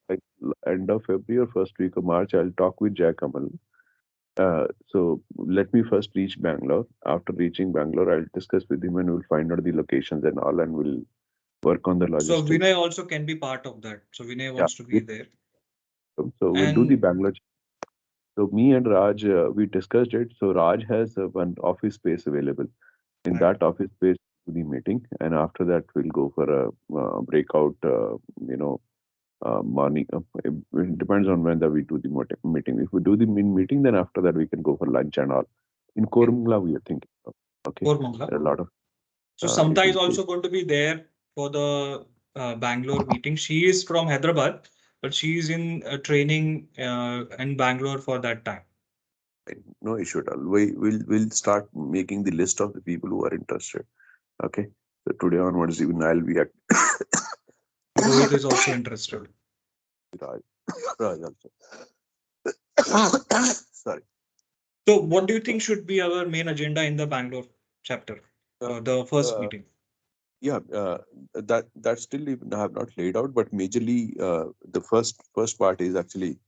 Speaker 7: like end of February or first week of March. I'll talk with Jack Amal. So let me first reach Bangalore. After reaching Bangalore, I'll discuss with him and we'll find out the locations and all, and we'll work on the
Speaker 1: So
Speaker 7: logistics.
Speaker 1: Vinay also can be part of that. So Vinay wants to be there.
Speaker 7: So we'll do the
Speaker 1: And
Speaker 7: Bangalore. So me and Raj, we discussed it. So Raj has one office space available. In
Speaker 1: Right.
Speaker 7: that office space, do the meeting, and after that, we'll go for a breakout. Morning. It depends on when that we do the meeting. If we do the meeting, then after that we can go for lunch and all. In Koramangala, we are thinking of. Okay,
Speaker 1: Koramangala.
Speaker 7: there are a lot of.
Speaker 1: So Samta is
Speaker 7: it will
Speaker 1: also going to be there for the Bangalore meeting. She is from Hyderabad, but she is in training in Bangalore for that time.
Speaker 7: no issue at all. We'll start making the list of the people who are interested. Okay, so today onwards, even I'll be at.
Speaker 1: Rohit is also interested.
Speaker 7: Raj also. Sorry.
Speaker 1: So what do you think should be our main agenda in the Bangalore chapter, the first meeting?
Speaker 7: Yeah, that still even I have not laid out, but majorly the first part is actually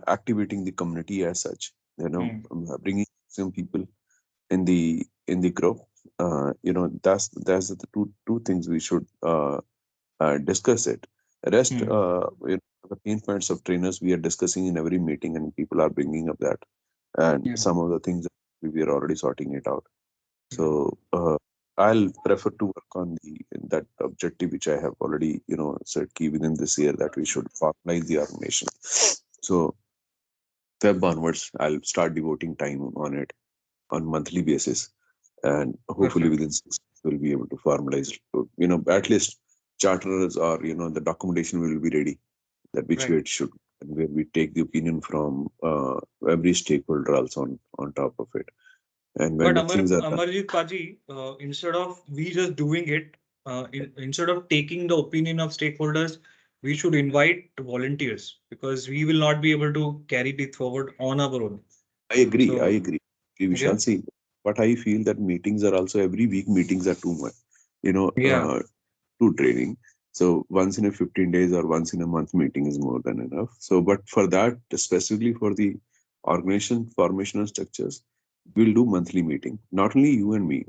Speaker 7: activating the community as such. Bringing some people in the group. That's the two things we should discuss it. Rest, the pain points of trainers we are discussing in every meeting, and people are bringing up that, and some of the things we are already sorting it out. So I'll prefer to work on that objective which I have already set key within this year, that we should formalize the organization. So Feb onwards, I'll start devoting time on it on monthly basis, and hopefully within 6 months we'll be able to formalize. At least charters or the documentation will be ready, that which way it should, and where we take the opinion from every stakeholder also on top of it. And when
Speaker 1: But
Speaker 7: the things are done,
Speaker 1: Amarjit Paji, instead of we just doing it, instead of taking the opinion of stakeholders, we should invite volunteers, because we will not be able to carry it forward on our own.
Speaker 7: I agree.
Speaker 1: So-
Speaker 7: I agree. We shall see. But I feel that meetings are also, every week meetings are too much. Too draining. So once in a 15 days or once in a month meeting is more than enough. So, but for that, specifically for the organization formation and structures, we'll do monthly meeting. Not only you and me.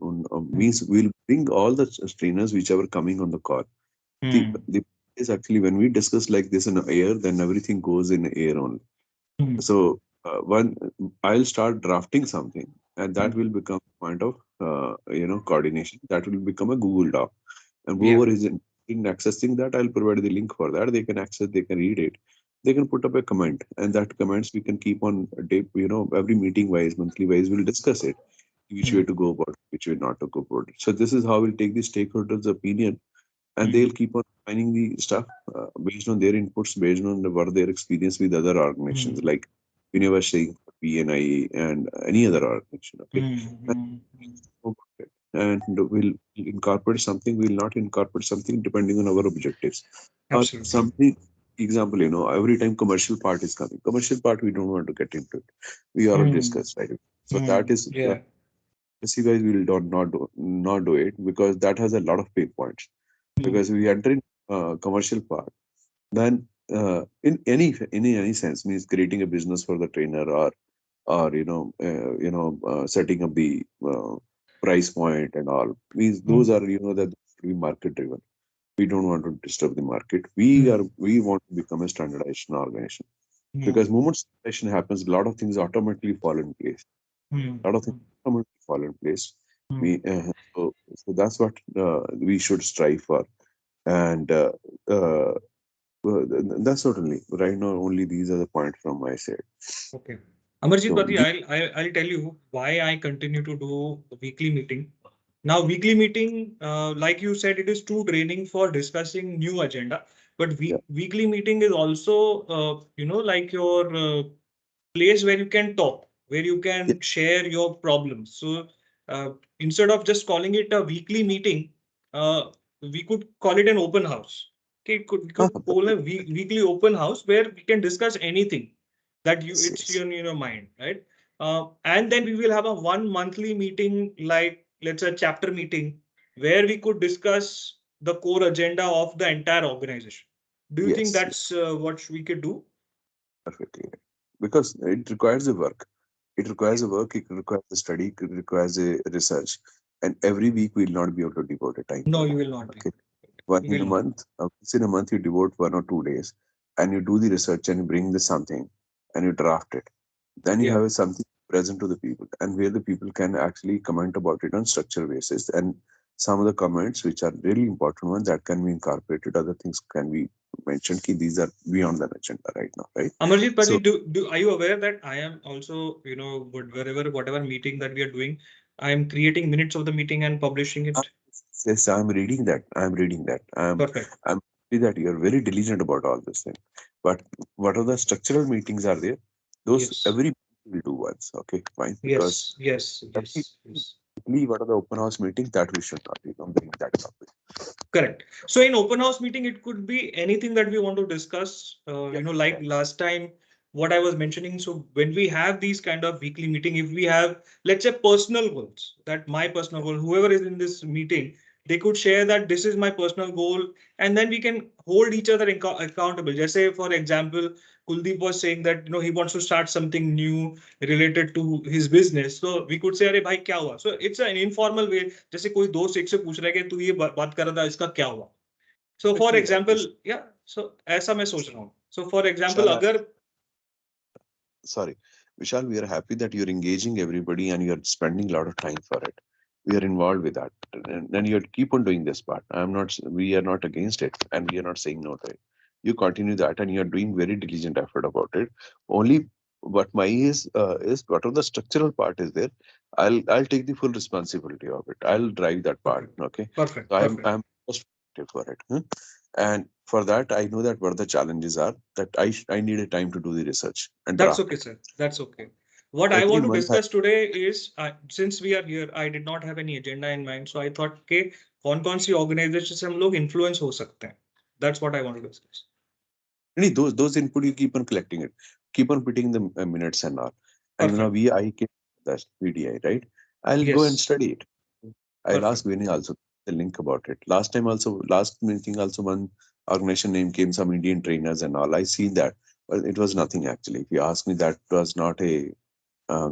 Speaker 7: Means we'll bring all the trainers whichever coming on the call. The is actually, when we discuss like this in air, then everything goes in air only. So I'll start drafting something, and that will become a point of coordination. That will become a Google Doc, and whoever is in accessing that, I'll provide the link for that. They can access, they can read it, they can put up a comment, and that comments we can keep on every meeting wise, monthly wise, we'll discuss it, which way to go about it, which way not to go about it. So this is how we'll take the stakeholders' opinion, and they'll keep on finding the stuff based on their inputs, based on what their experience with other organizations, like Universe saying PNI and any other organization. Okay. And we'll incorporate something, we'll not incorporate something, depending on our objectives.
Speaker 1: Absolutely.
Speaker 7: Something, example, every time commercial part is coming, commercial part, we don't want to get into it. We already discussed, right? So that is, see guys, we will not do it, because that has a lot of pain points. Because we enter in commercial part, then in any sense, means creating a business for the trainer, or setting up the price point and all, means those are that be market driven. We don't want to disturb the market. We want to become a standardized organization, because moment standardization happens, a lot of things automatically fall in place. A lot of things automatically fall in place. So that's what we should strive for, and that's certainly right now. Only these are the points from my side.
Speaker 1: Okay. Amarjit
Speaker 7: So
Speaker 1: Bhatti, I'll tell you why I continue to do the weekly meeting. Now, weekly meeting, like you said, it is too draining for discussing new agenda. But weekly meeting is also, like your place where you can talk, where you can share your problems. So instead of just calling it a weekly meeting, we could call it an open house. Okay, we could call a weekly open house where we can discuss anything that it's in your mind, right? And then we will have a 1 monthly meeting, like let's say chapter meeting, where we could discuss the core agenda of the entire organization. Do you think that's what we could do?
Speaker 7: Perfectly. Because it requires a work. It requires a work, it requires a study, it requires a research. And every week we'll not be able to devote a time.
Speaker 1: No, you will not.
Speaker 7: Okay. Once in a month, you devote 1 or 2 days and you do the research and you bring the something and you draft it. Then you have something present to the people and where the people can actually comment about it on structural basis. And some of the comments which are really important ones that can be incorporated, other things can be mentioned. These are beyond the agenda right now, right?
Speaker 1: Amarjit Paji, are you aware that I am also, whatever meeting that we are doing, I am creating minutes of the meeting and publishing it.
Speaker 7: Yes, I'm reading that.
Speaker 1: Perfect.
Speaker 7: I'm that you're very diligent about all this thing. But what are the structural meetings are there? Those every will do once. Okay, fine. Because
Speaker 1: yes.
Speaker 7: what are the open house meetings that we should not be bring that topic.
Speaker 1: Correct. So in open house meeting, it could be anything that we want to discuss. Like last time, what I was mentioning. So when we have these kind of weekly meeting, if we have, let's say, personal goals, that my personal goal, whoever is in this meeting, they could share that this is my personal goal, and then we can hold each other accountable. Just say, for example, Kuldeep was saying that he wants to start something new related to his business. So we could say, अरे भाई क्या हुआ? So it's an informal way. जैसे कोई दोस्त एक से पूछ रहा है कि तू ये बात कर रहा था, इसका क्या हुआ? So for example, so ऐसा मैं सोच रहा हूँ. So for example, अगर
Speaker 7: sorry, Vishal, we are happy that you're engaging everybody and you're spending a lot of time for it. We are involved with that, and you keep on doing this part. We are not against it, and we are not saying no to it. You continue that, and you are doing very diligent effort about it. Only what my is what of the structural part is there. I'll take the full responsibility of it. I'll drive that part. Okay.
Speaker 1: Perfect.
Speaker 7: So I'm responsible for it. And for that, I know that what the challenges are, that I need a time to do the research. And
Speaker 1: that's okay, sir. That's okay. What I want to discuss today is, since we are here, I did not have any agenda in mind. So I thought, okay, कौन सी organization से हम लोग influence हो सकते हैं. That's what I want to discuss.
Speaker 7: Those input, you keep on collecting it. Keep on putting the minutes and all. And I can that's PDI, right? I'll go and study it. I'll ask Vinny also the link about it. Last meeting also one organization name came, some Indian trainers and all. I seen that, but it was nothing actually. If you ask me, that was not a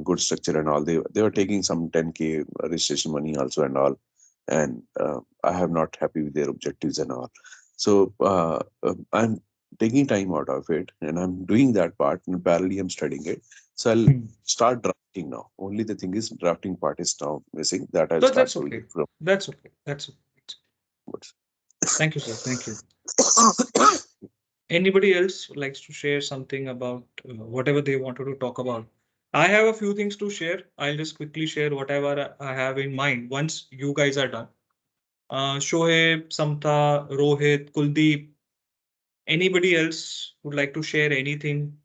Speaker 7: good structure and all. They were taking some 10K registration money also and all, and I am not happy with their objectives and all. So I'm taking time out of it, and I'm doing that part, and parallelly I'm studying it. So I'll start drafting now. Only the thing is, drafting part is now missing. That I'll start doing it from.
Speaker 1: That's okay. That's okay. Thank you, sir. Thank you. Anybody else likes to share something about whatever they wanted to talk about? I have a few things to share. I'll just quickly share whatever I have in mind once you guys are done. Shoaib, Samta, Rohit, Kuldeep, anybody else would like to share anything?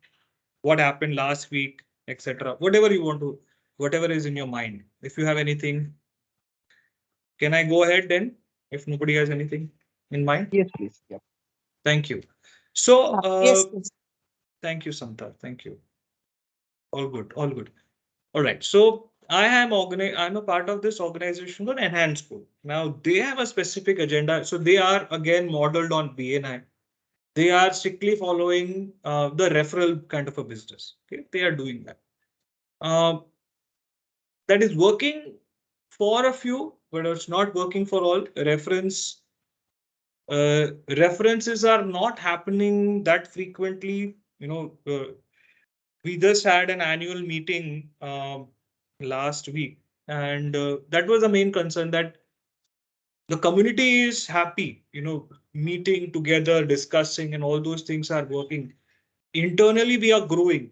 Speaker 1: What happened last week, etc. Whatever you want to, whatever is in your mind. If you have anything, can I go ahead then? If nobody has anything in mind?
Speaker 3: Yes, please. Yeah.
Speaker 1: Thank you. So,
Speaker 2: Yes.
Speaker 1: thank you, Samta. Thank you. All good. All good. All right. So I'm a part of this organization called Enhance School. Now they have a specific agenda. So they are again modeled on BNI. They are strictly following the referral kind of a business. Okay, they are doing that. That is working for a few, but it's not working for all. References are not happening that frequently. We just had an annual meeting last week, and that was the main concern, that the community is happy, meeting together, discussing, and all those things are working. Internally, we are growing.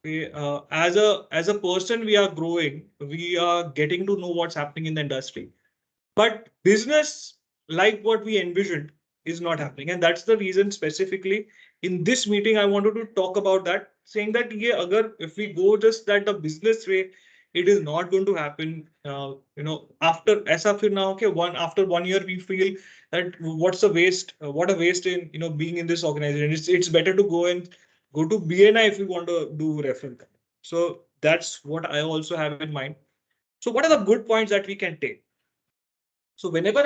Speaker 1: As a person, we are growing. We are getting to know what's happening in the industry. But business, like what we envisioned, is not happening. And that's the reason specifically in this meeting, I wanted to talk about that, saying that if we go just that the business way, it is not going to happen. After aisa fir na ho ke after 1 year, we feel that what's a waste, what a waste in being in this organization. It's better to go to BNI if we want to do referral. So that's what I also have in mind. So what are the good points that we can take? So whenever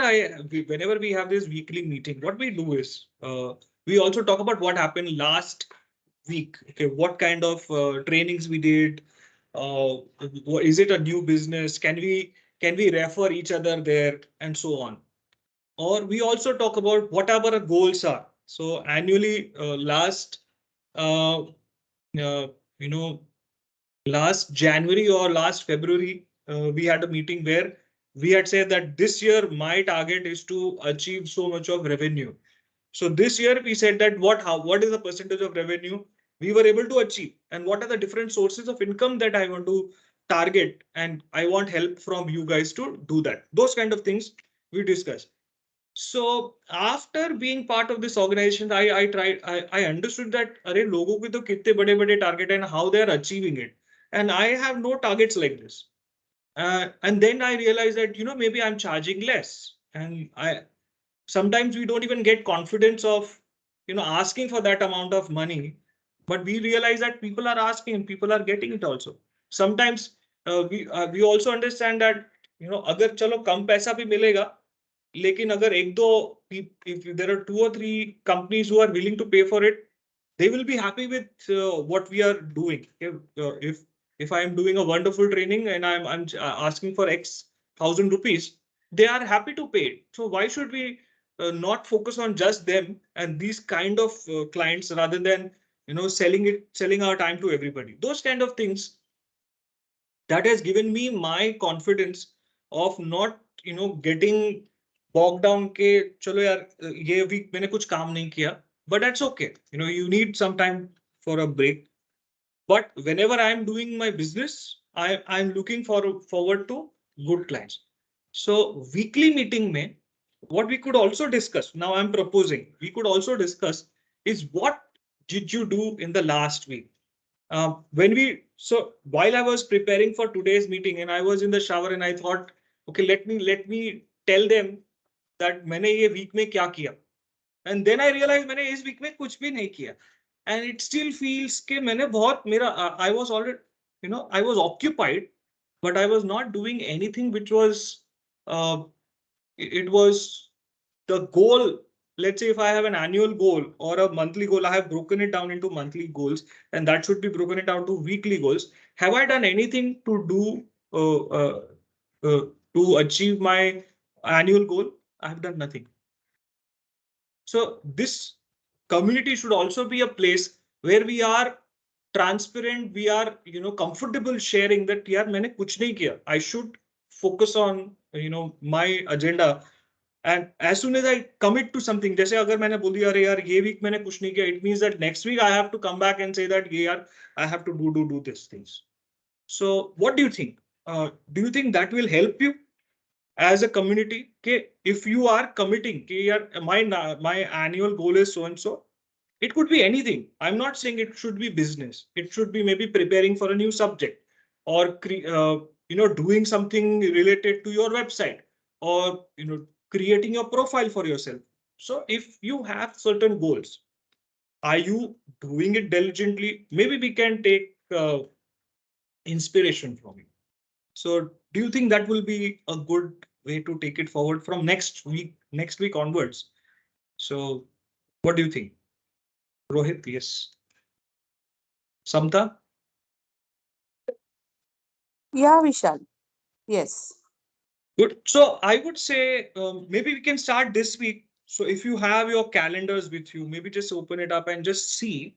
Speaker 1: we have this weekly meeting, what we do is we also talk about what happened last week. Okay, what kind of trainings we did. Is it a new business? Can we refer each other there and so on? Or we also talk about what our goals are. So annually, last uh, uh, you know last January or last February, we had a meeting where we had said that this year my target is to achieve so much of revenue. So this year we said that what is the percentage of revenue we were able to achieve, and what are the different sources of income that I want to target, and I want help from you guys to do that. Those kind of things we discussed. So after being part of this organization, I understood that अरे लोगों के तो कितने बड़े-बड़े target and how they are achieving it, and I have no targets like this. And then I realized that maybe I'm charging less, and sometimes we don't even get confidence of asking for that amount of money, but we realize that people are asking and people are getting it also. Sometimes we also understand that अगर चलो कम पैसा भी मिलेगा, लेकिन अगर एक दो, if there are 2 or 3 companies who are willing to pay for it, they will be happy with what we are doing. If I am doing a wonderful training and I'm asking for X thousand rupees, they are happy to pay it. So why should we not focus on just them and these kind of clients rather than selling our time to everybody? Those kind of things that has given me my confidence of not getting bogged down के चलो यार ये week मैंने कुछ काम नहीं किया, but that's okay. You need some time for a break. But whenever I'm doing my business, I'm looking forward to good clients. So weekly meeting mein, what we could also discuss, now I'm proposing, we could also discuss is what did you do in the last week? So while I was preparing for today's meeting and I was in the shower and I thought, okay, let me tell them that मैंने ये week में क्या किया. And then I realized मैंने इस week में कुछ भी नहीं किया. And it still feels कि मैंने बहुत I was already, I was occupied, but I was not doing anything which was, it was the goal. Let's say if I have an annual goal or a monthly goal, I have broken it down into monthly goals, and that should be broken it down to weekly goals. Have I done anything to do to achieve my annual goal? I have done nothing. So this community should also be a place where we are transparent, we are comfortable sharing that yaar maine kuch nahi kiya. I should focus on my agenda. And as soon as I commit to something, जैसे अगर मैंने बोल दिया अरे यार ये week मैंने कुछ नहीं किया, it means that next week I have to come back and say that ये यार I have to do these things. So what do you think? Do you think that will help you as a community? Okay, if you are committing, okay, yaar, my annual goal is so and so. It could be anything. I'm not saying it should be business. It should be maybe preparing for a new subject, or doing something related to your website, or creating your profile for yourself. So if you have certain goals, are you doing it diligently? Maybe we can take inspiration from you. So do you think that will be a good way to take it forward from next week onwards? So what do you think? Rohit, yes. Samta?
Speaker 2: Yeah, Vishal. Yes.
Speaker 1: Good. So I would say maybe we can start this week. So if you have your calendars with you, maybe just open it up and just see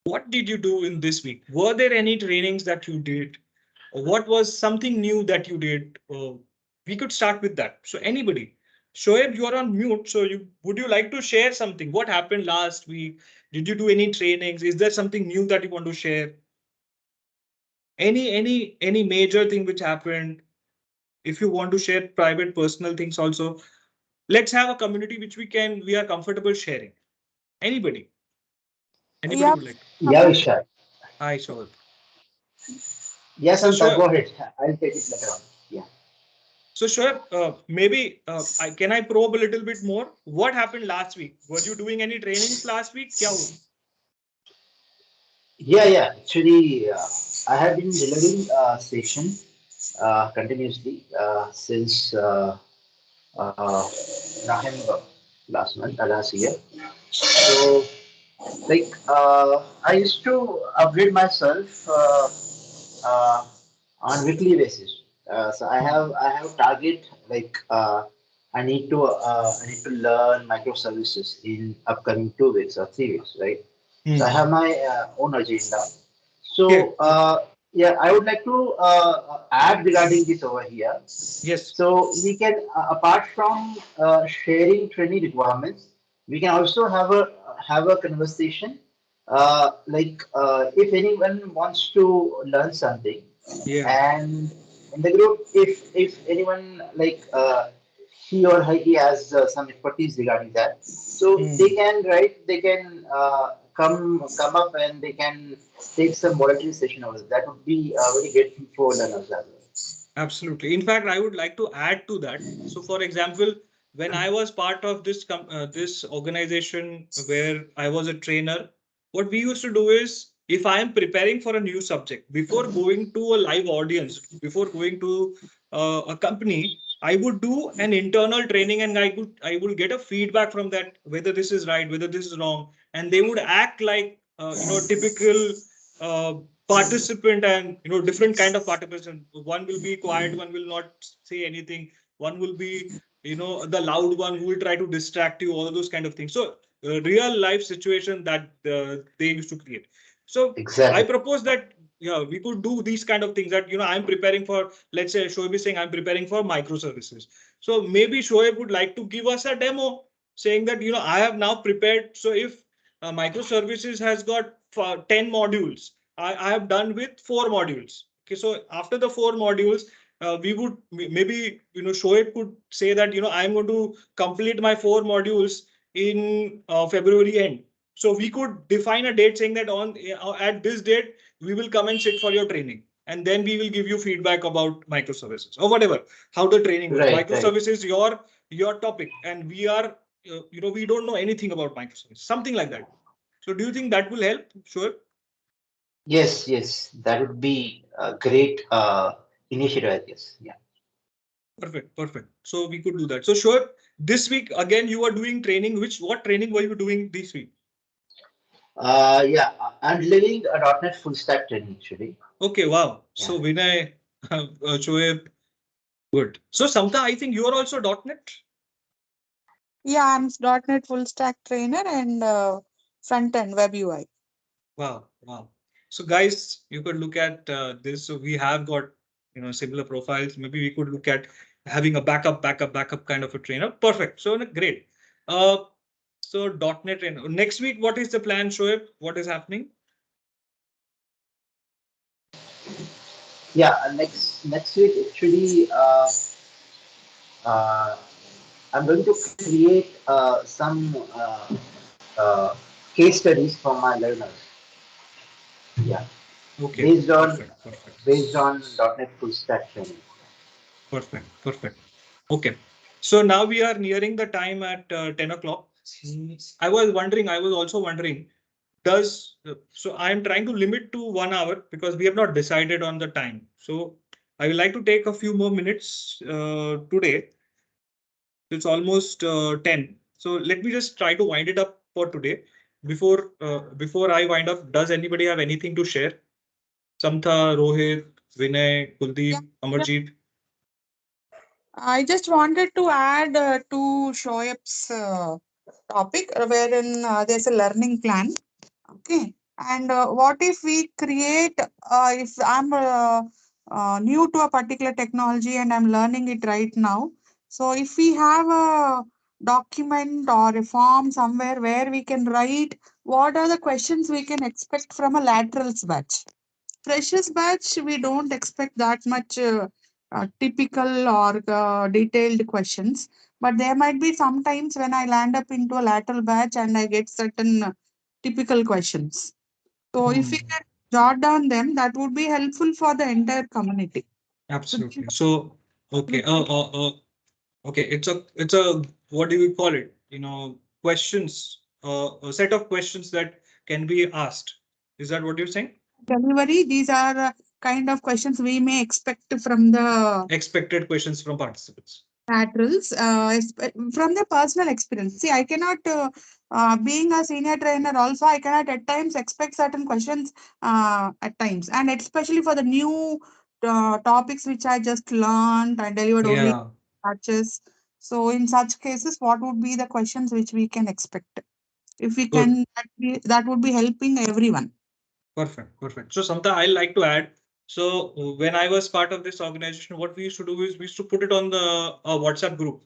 Speaker 1: what did you do in this week? Were there any trainings that you did? Or what was something new that you did? We could start with that. So anybody, Shoaib, you are on mute. So would you like to share something? What happened last week? Did you do any trainings? Is there something new that you want to share? Any major thing which happened? if you want to share private personal things also, let's have a community which we are comfortable sharing. Anybody
Speaker 2: Yeah.
Speaker 1: would like to?
Speaker 8: Yeah, Vishal.
Speaker 1: Hi, Shoaib.
Speaker 8: Yes,
Speaker 1: So
Speaker 8: Anta, go
Speaker 1: Shoaib,
Speaker 8: ahead. I'll take it later on. Yeah.
Speaker 1: so Shoaib, maybe can I probe a little bit more? What happened last week? Were you doing any trainings last week? Kya hua?
Speaker 8: Yeah. Actually, I have been delivering session continuously since uh, November last year. So, like, I used to upgrade myself uh, on weekly basis. So I have target like I need to learn microservices in upcoming 2 weeks or 3 weeks, right? So I have my own agenda.
Speaker 1: Okay.
Speaker 8: So yeah, I would like to add regarding this over here.
Speaker 1: Yes.
Speaker 8: So we can, apart from sharing training requirements, we can also have a conversation. If anyone wants to learn something,
Speaker 1: Yeah.
Speaker 8: and in the group, if anyone he or he has some expertise regarding that, so they can they can come up and they can take some voluntary session over there. That would be very grateful for learners as well.
Speaker 1: Absolutely. In fact, I would like to add to that. So, for example, when I was part of this organization where I was a trainer, what we used to do is, if I am preparing for a new subject before going to a live audience, before going to a company, I would do an internal training, and I would get a feedback from that whether this is right, whether this is wrong, and they would act like typical uh, participant, and different kind of participant. One will be quiet, one will not say anything, one will be the loud one who will try to distract you, all those kind of things. So real life situation that they used to create. So I
Speaker 8: Exactly.
Speaker 1: propose that we could do these kind of things, that I'm preparing for, let's say Shoaib is saying I'm preparing for microservices. So maybe Shoaib would like to give us a demo saying that I have now prepared. So if microservices has got 10 modules, I have done with 4 modules. Okay, so after the 4 modules, we would maybe Shoaib could say that I'm going to complete my 4 modules in February end. So we could define a date saying that at this date we will come and sit for your training, and then we will give you feedback about microservices or whatever, how the training works.
Speaker 8: Right.
Speaker 1: Microservices your topic, and we are we don't know anything about microservices, something like that. So do you think that will help? Sure.
Speaker 8: Yes. That would be a great initiative, I guess. Yeah.
Speaker 1: Perfect. So we could do that. So sure, this week again you are doing training. What training were you doing this week?
Speaker 8: Yeah, I'm delivering a .NET full stack training actually.
Speaker 1: Okay, wow.
Speaker 8: Yeah.
Speaker 1: So Vinay, Shoaib, good. So Samta, I think you are also .NET.
Speaker 2: Yeah, I'm .NET full stack trainer and front end web UI.
Speaker 1: Wow. So guys, you could look at this. So we have got similar profiles. Maybe we could look at having a backup kind of a trainer. Perfect. So great. So .NET trainer. Next week, what is the plan, Shoaib? What is happening?
Speaker 8: Yeah, next week actually, uh, I'm going to create some case studies for my learners. Yeah,
Speaker 1: Okay.
Speaker 8: based on
Speaker 1: Perfect.
Speaker 8: based on .NET full stack training.
Speaker 1: Perfect. Okay. So now we are nearing the time at 10 o'clock. I was also wondering, so I am trying to limit to 1 hour because we have not decided on the time. So I would like to take a few more minutes today. It's almost 10. So let me just try to wind it up for today. Before I wind up, does anybody have anything to share? Samtha, Rohit, Vinay, Kuldeep, Amarjeet.
Speaker 2: I just wanted to add to Shoaib's topic wherein there's a learning plan. Okay. And what if we create, if I'm new to a particular technology and I'm learning it right now. So if we have a document or a form somewhere where we can write what are the questions we can expect from a laterals batch. Freshers batch, we don't expect that much typical or detailed questions. But there might be sometimes when I land up into a lateral batch and I get certain typical questions. So if we can jot down them, that would be helpful for the entire community.
Speaker 1: Absolutely. So, okay. Okay. It's a, what do we call it? Questions, a set of questions that can be asked. Is that what you're saying?
Speaker 2: Delivery, these are kind of questions we may expect from the
Speaker 1: Expected questions from participants.
Speaker 2: laterals from the personal experience. See, I cannot, being a senior trainer also, I cannot at times expect certain questions at times. And especially for the new topics which I just learned and delivered only
Speaker 1: Yeah.
Speaker 2: batches. So in such cases, what would be the questions which we can expect? If we
Speaker 1: Good.
Speaker 2: can, that would be helping everyone.
Speaker 1: Perfect. Perfect. So something I like to add. So when I was part of this organization, what we used to do is we used to put it on the WhatsApp group.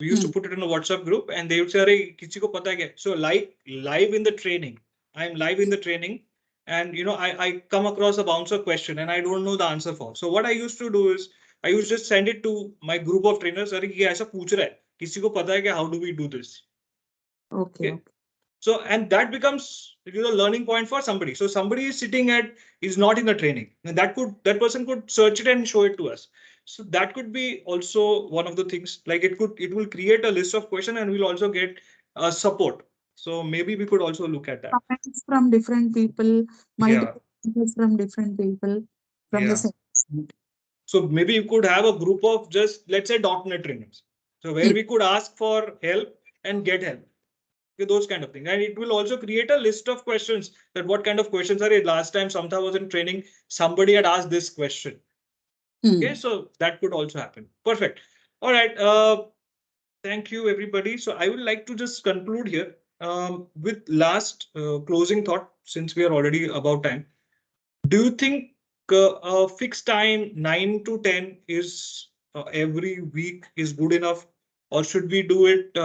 Speaker 1: We used to put it in a WhatsApp group and they would say, "Arey, kiसी को पता है क्या?" So like live in the training, I'm live in the training and I come across a bouncer question and I don't know the answer for. So what I used to do is I used to just send it to my group of trainers. "अरे ये ऐसा पूछ रहा है, किसी को पता है क्या? How do we do this?"
Speaker 2: Okay.
Speaker 1: So, and that becomes learning point for somebody. So somebody is not in the training, and that person could search it and show it to us. So that could be also one of the things. Like it will create a list of questions and we'll also get support. So maybe we could also look at that.
Speaker 2: Comments from different people, multiple comments from different people from the
Speaker 1: Yeah.
Speaker 2: same.
Speaker 1: So maybe you could have a group of just, let's say, .NET trainers. So where we could ask for help and get help. Those kind of things. And it will also create a list of questions that what kind of questions are it. Last time Samtha was in training, somebody had asked this question. Okay, so that could also happen. Perfect. All right. Thank you, everybody. So I would like to just conclude here with last closing thought, since we are already about time. Do you think a fixed time 9 to 10 is every week is good enough, or should we do it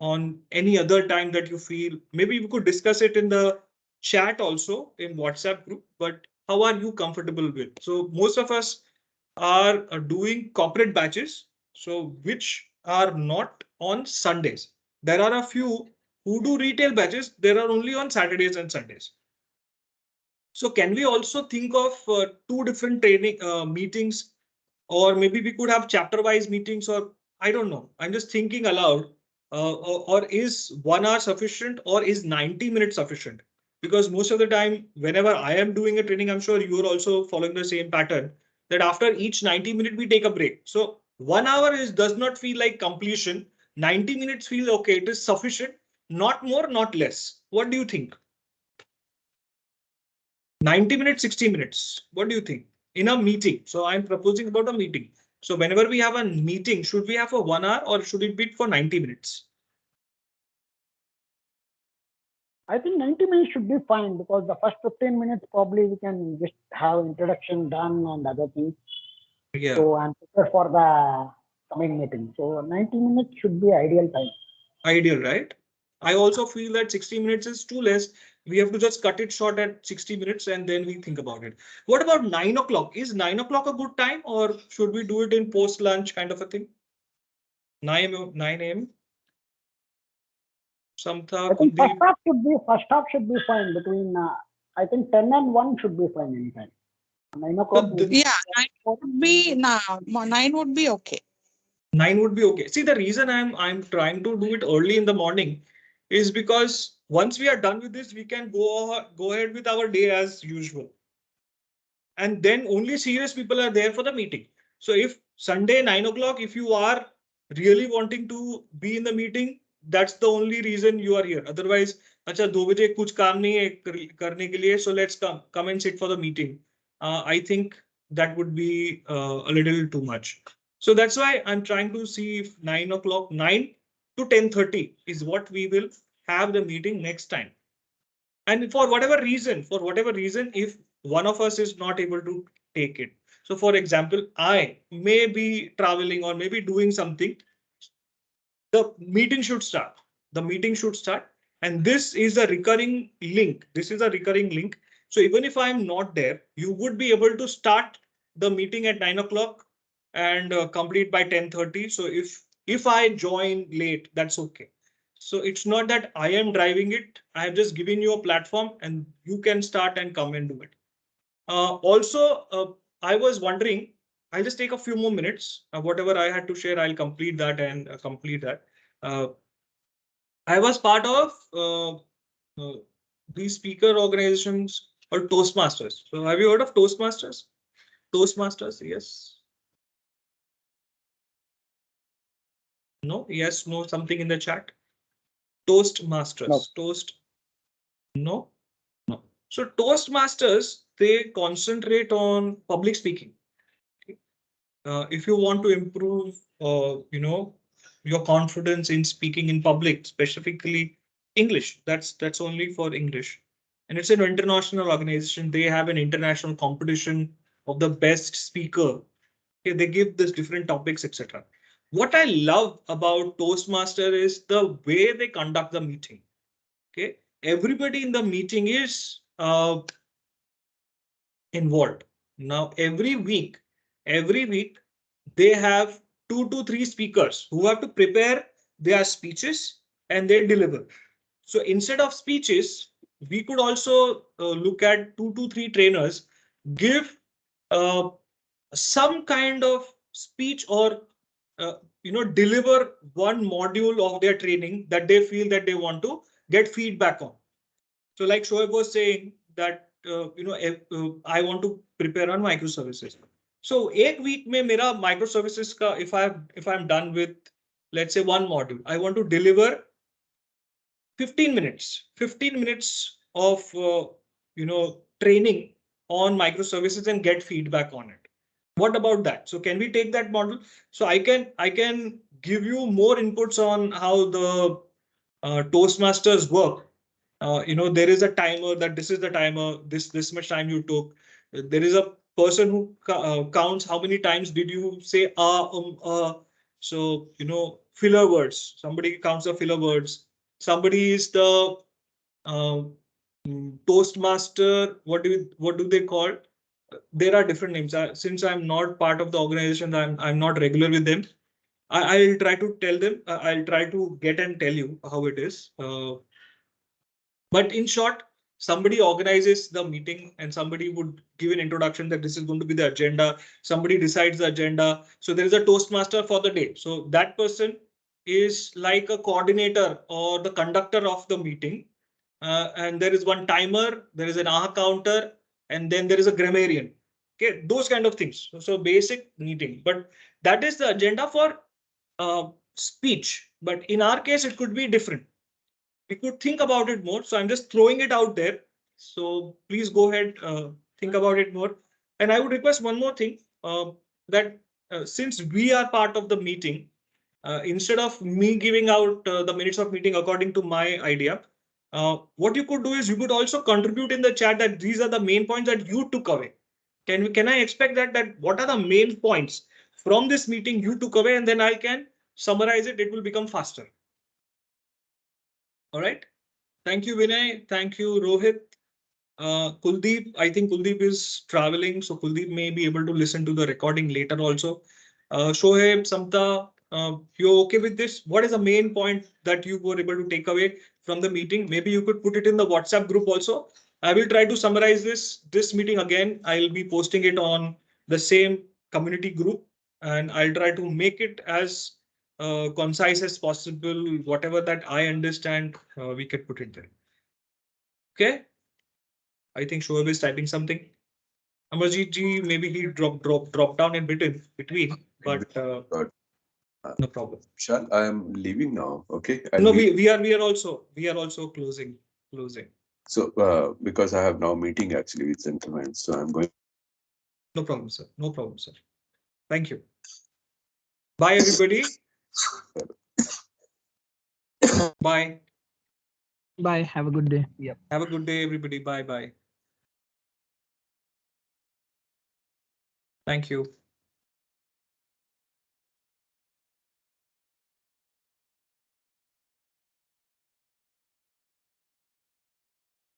Speaker 1: on any other time that you feel? Maybe we could discuss it in the chat also in WhatsApp group, but how are you comfortable with? So most of us are doing corporate batches, so which are not on Sundays. There are a few who do retail batches. There are only on Saturdays and Sundays. So can we also think of two different training meetings, or maybe we could have chapter wise meetings, or I don't know. I'm just thinking aloud. Or is 1 hour sufficient, or is 90 minutes sufficient? Because most of the time, whenever I am doing a training, I'm sure you are also following the same pattern, that after each 90 minutes, we take a break. So 1 hour does not feel like completion. 90 minutes feel okay. It is sufficient, not more, not less. What do you think? 90 minutes, 60 minutes. What do you think? In a meeting. So I'm proposing about a meeting. So whenever we have a meeting, should we have for 1 hour or should it be for 90 minutes?
Speaker 5: I think 90 minutes should be fine, because the first 15 minutes probably we can just have introduction done and other things.
Speaker 1: Yeah.
Speaker 5: So I'm prepared for the coming meeting. So 90 minutes should be ideal time. Ideal,
Speaker 1: right? I also feel that 60 minutes is too less. We have to just cut it short at 60 minutes and then we think about it. What about 9 o'clock? Is 9 o'clock a good time, or should we do it in post lunch kind of a thing? 9 a.m.
Speaker 5: I think first half should be fine between I think 10 and 1 should be fine anytime. 9 o'clock.
Speaker 2: Yeah, 9 would be okay.
Speaker 1: 9 would be okay. See, the reason I'm trying to do it early in the morning is because once we are done with this, we can go ahead with our day as usual. And then only serious people are there for the meeting. So if Sunday 9 o'clock, if you are really wanting to be in the meeting, that's the only reason you are here. Otherwise, acha 2 baje kuch kaam nahi hai karne ke liye, so let's come and sit for the meeting. I think that would be a little too much. So that's why I'm trying to see if 9 o'clock, 9 to 10:30 is what we will have the meeting next time. And for whatever reason, if one of us is not able to take it. So for example, I may be traveling or maybe doing something. The meeting should start. And this is a recurring link. So even if I'm not there, you would be able to start the meeting at 9 o'clock and complete by 10:30. So if I join late, that's okay. So it's not that I am driving it. I have just given you a platform and you can start and come and do it. Also, I was wondering, I'll just take a few more minutes. Whatever I had to share, I'll complete that and complete that. I was part of these speaker organizations called Toastmasters. So have you heard of Toastmasters? Toastmasters, yes. No, yes, no, something in the chat. Toastmasters,
Speaker 3: No.
Speaker 1: Toast. No, no. So Toastmasters, they concentrate on public speaking. If you want to improve, your confidence in speaking in public, specifically English, that's only for English. And it's an international organization. They have an international competition of the best speaker. Okay, they give this different topics, etc. What I love about Toastmaster is the way they conduct the meeting. Okay, everybody in the meeting is involved. Now, every week, they have 2 to 3 speakers who have to prepare their speeches and they deliver. So instead of speeches, we could also look at 2 to 3 trainers give some kind of speech or deliver one module of their training that they feel that they want to get feedback on. So like Shoaib was saying that I want to prepare on microservices. So एक week में मेरा microservices का if I'm done with, let's say, one module, I want to deliver 15 minutes of training on microservices and get feedback on it. What about that? So can we take that model? So I can give you more inputs on how the Toastmasters work. There is a timer that this is the timer, this much time you took. There is a person who counts how many times did you say so filler words. Somebody counts the filler words. Somebody is the Toastmaster. What do they call? There are different names. Since I'm not part of the organization, I'm not regular with them. I'll try to tell them. I'll try to get and tell you how it is. But in short, somebody organizes the meeting and somebody would give an introduction that this is going to be the agenda. Somebody decides the agenda. So there is a Toastmaster for the day. So that person is like a coordinator or the conductor of the meeting. And there is one timer, there is an AHA counter, and then there is a grammarian. Okay, those kind of things. So basic meeting, but that is the agenda for speech. But in our case, it could be different. We could think about it more. So I'm just throwing it out there. So please go ahead, think about it more. And I would request one more thing, that since we are part of the meeting, instead of me giving out the minutes of meeting according to my idea, what you could do is you could also contribute in the chat that these are the main points that you took away. Can I expect that what are the main points from this meeting you took away, and then I can summarize it. It will become faster. All right. Thank you, Vinay. Thank you, Rohit. Kuldeep, I think Kuldeep is traveling, so Kuldeep may be able to listen to the recording later also. Shoaib, Samta, you're okay with this? What is the main point that you were able to take away from the meeting? Maybe you could put it in the WhatsApp group also. I will try to summarize this meeting again. I'll be posting it on the same community group, and I'll try to make it as concise as possible. Whatever that I understand, we can put it there. Okay. I think Shoaib is typing something. Amarjeet ji, maybe he dropped down in between, but no problem.
Speaker 7: Shall I am leaving now. Okay.
Speaker 1: No, we are also closing.
Speaker 7: So because I have now meeting actually with Centerman, so I'm going.
Speaker 1: No problem, sir. No problem, sir. Thank you. Bye, everybody. Bye.
Speaker 3: Bye. Have a good day. Yeah.
Speaker 1: Have a good day, everybody. Bye. Thank you.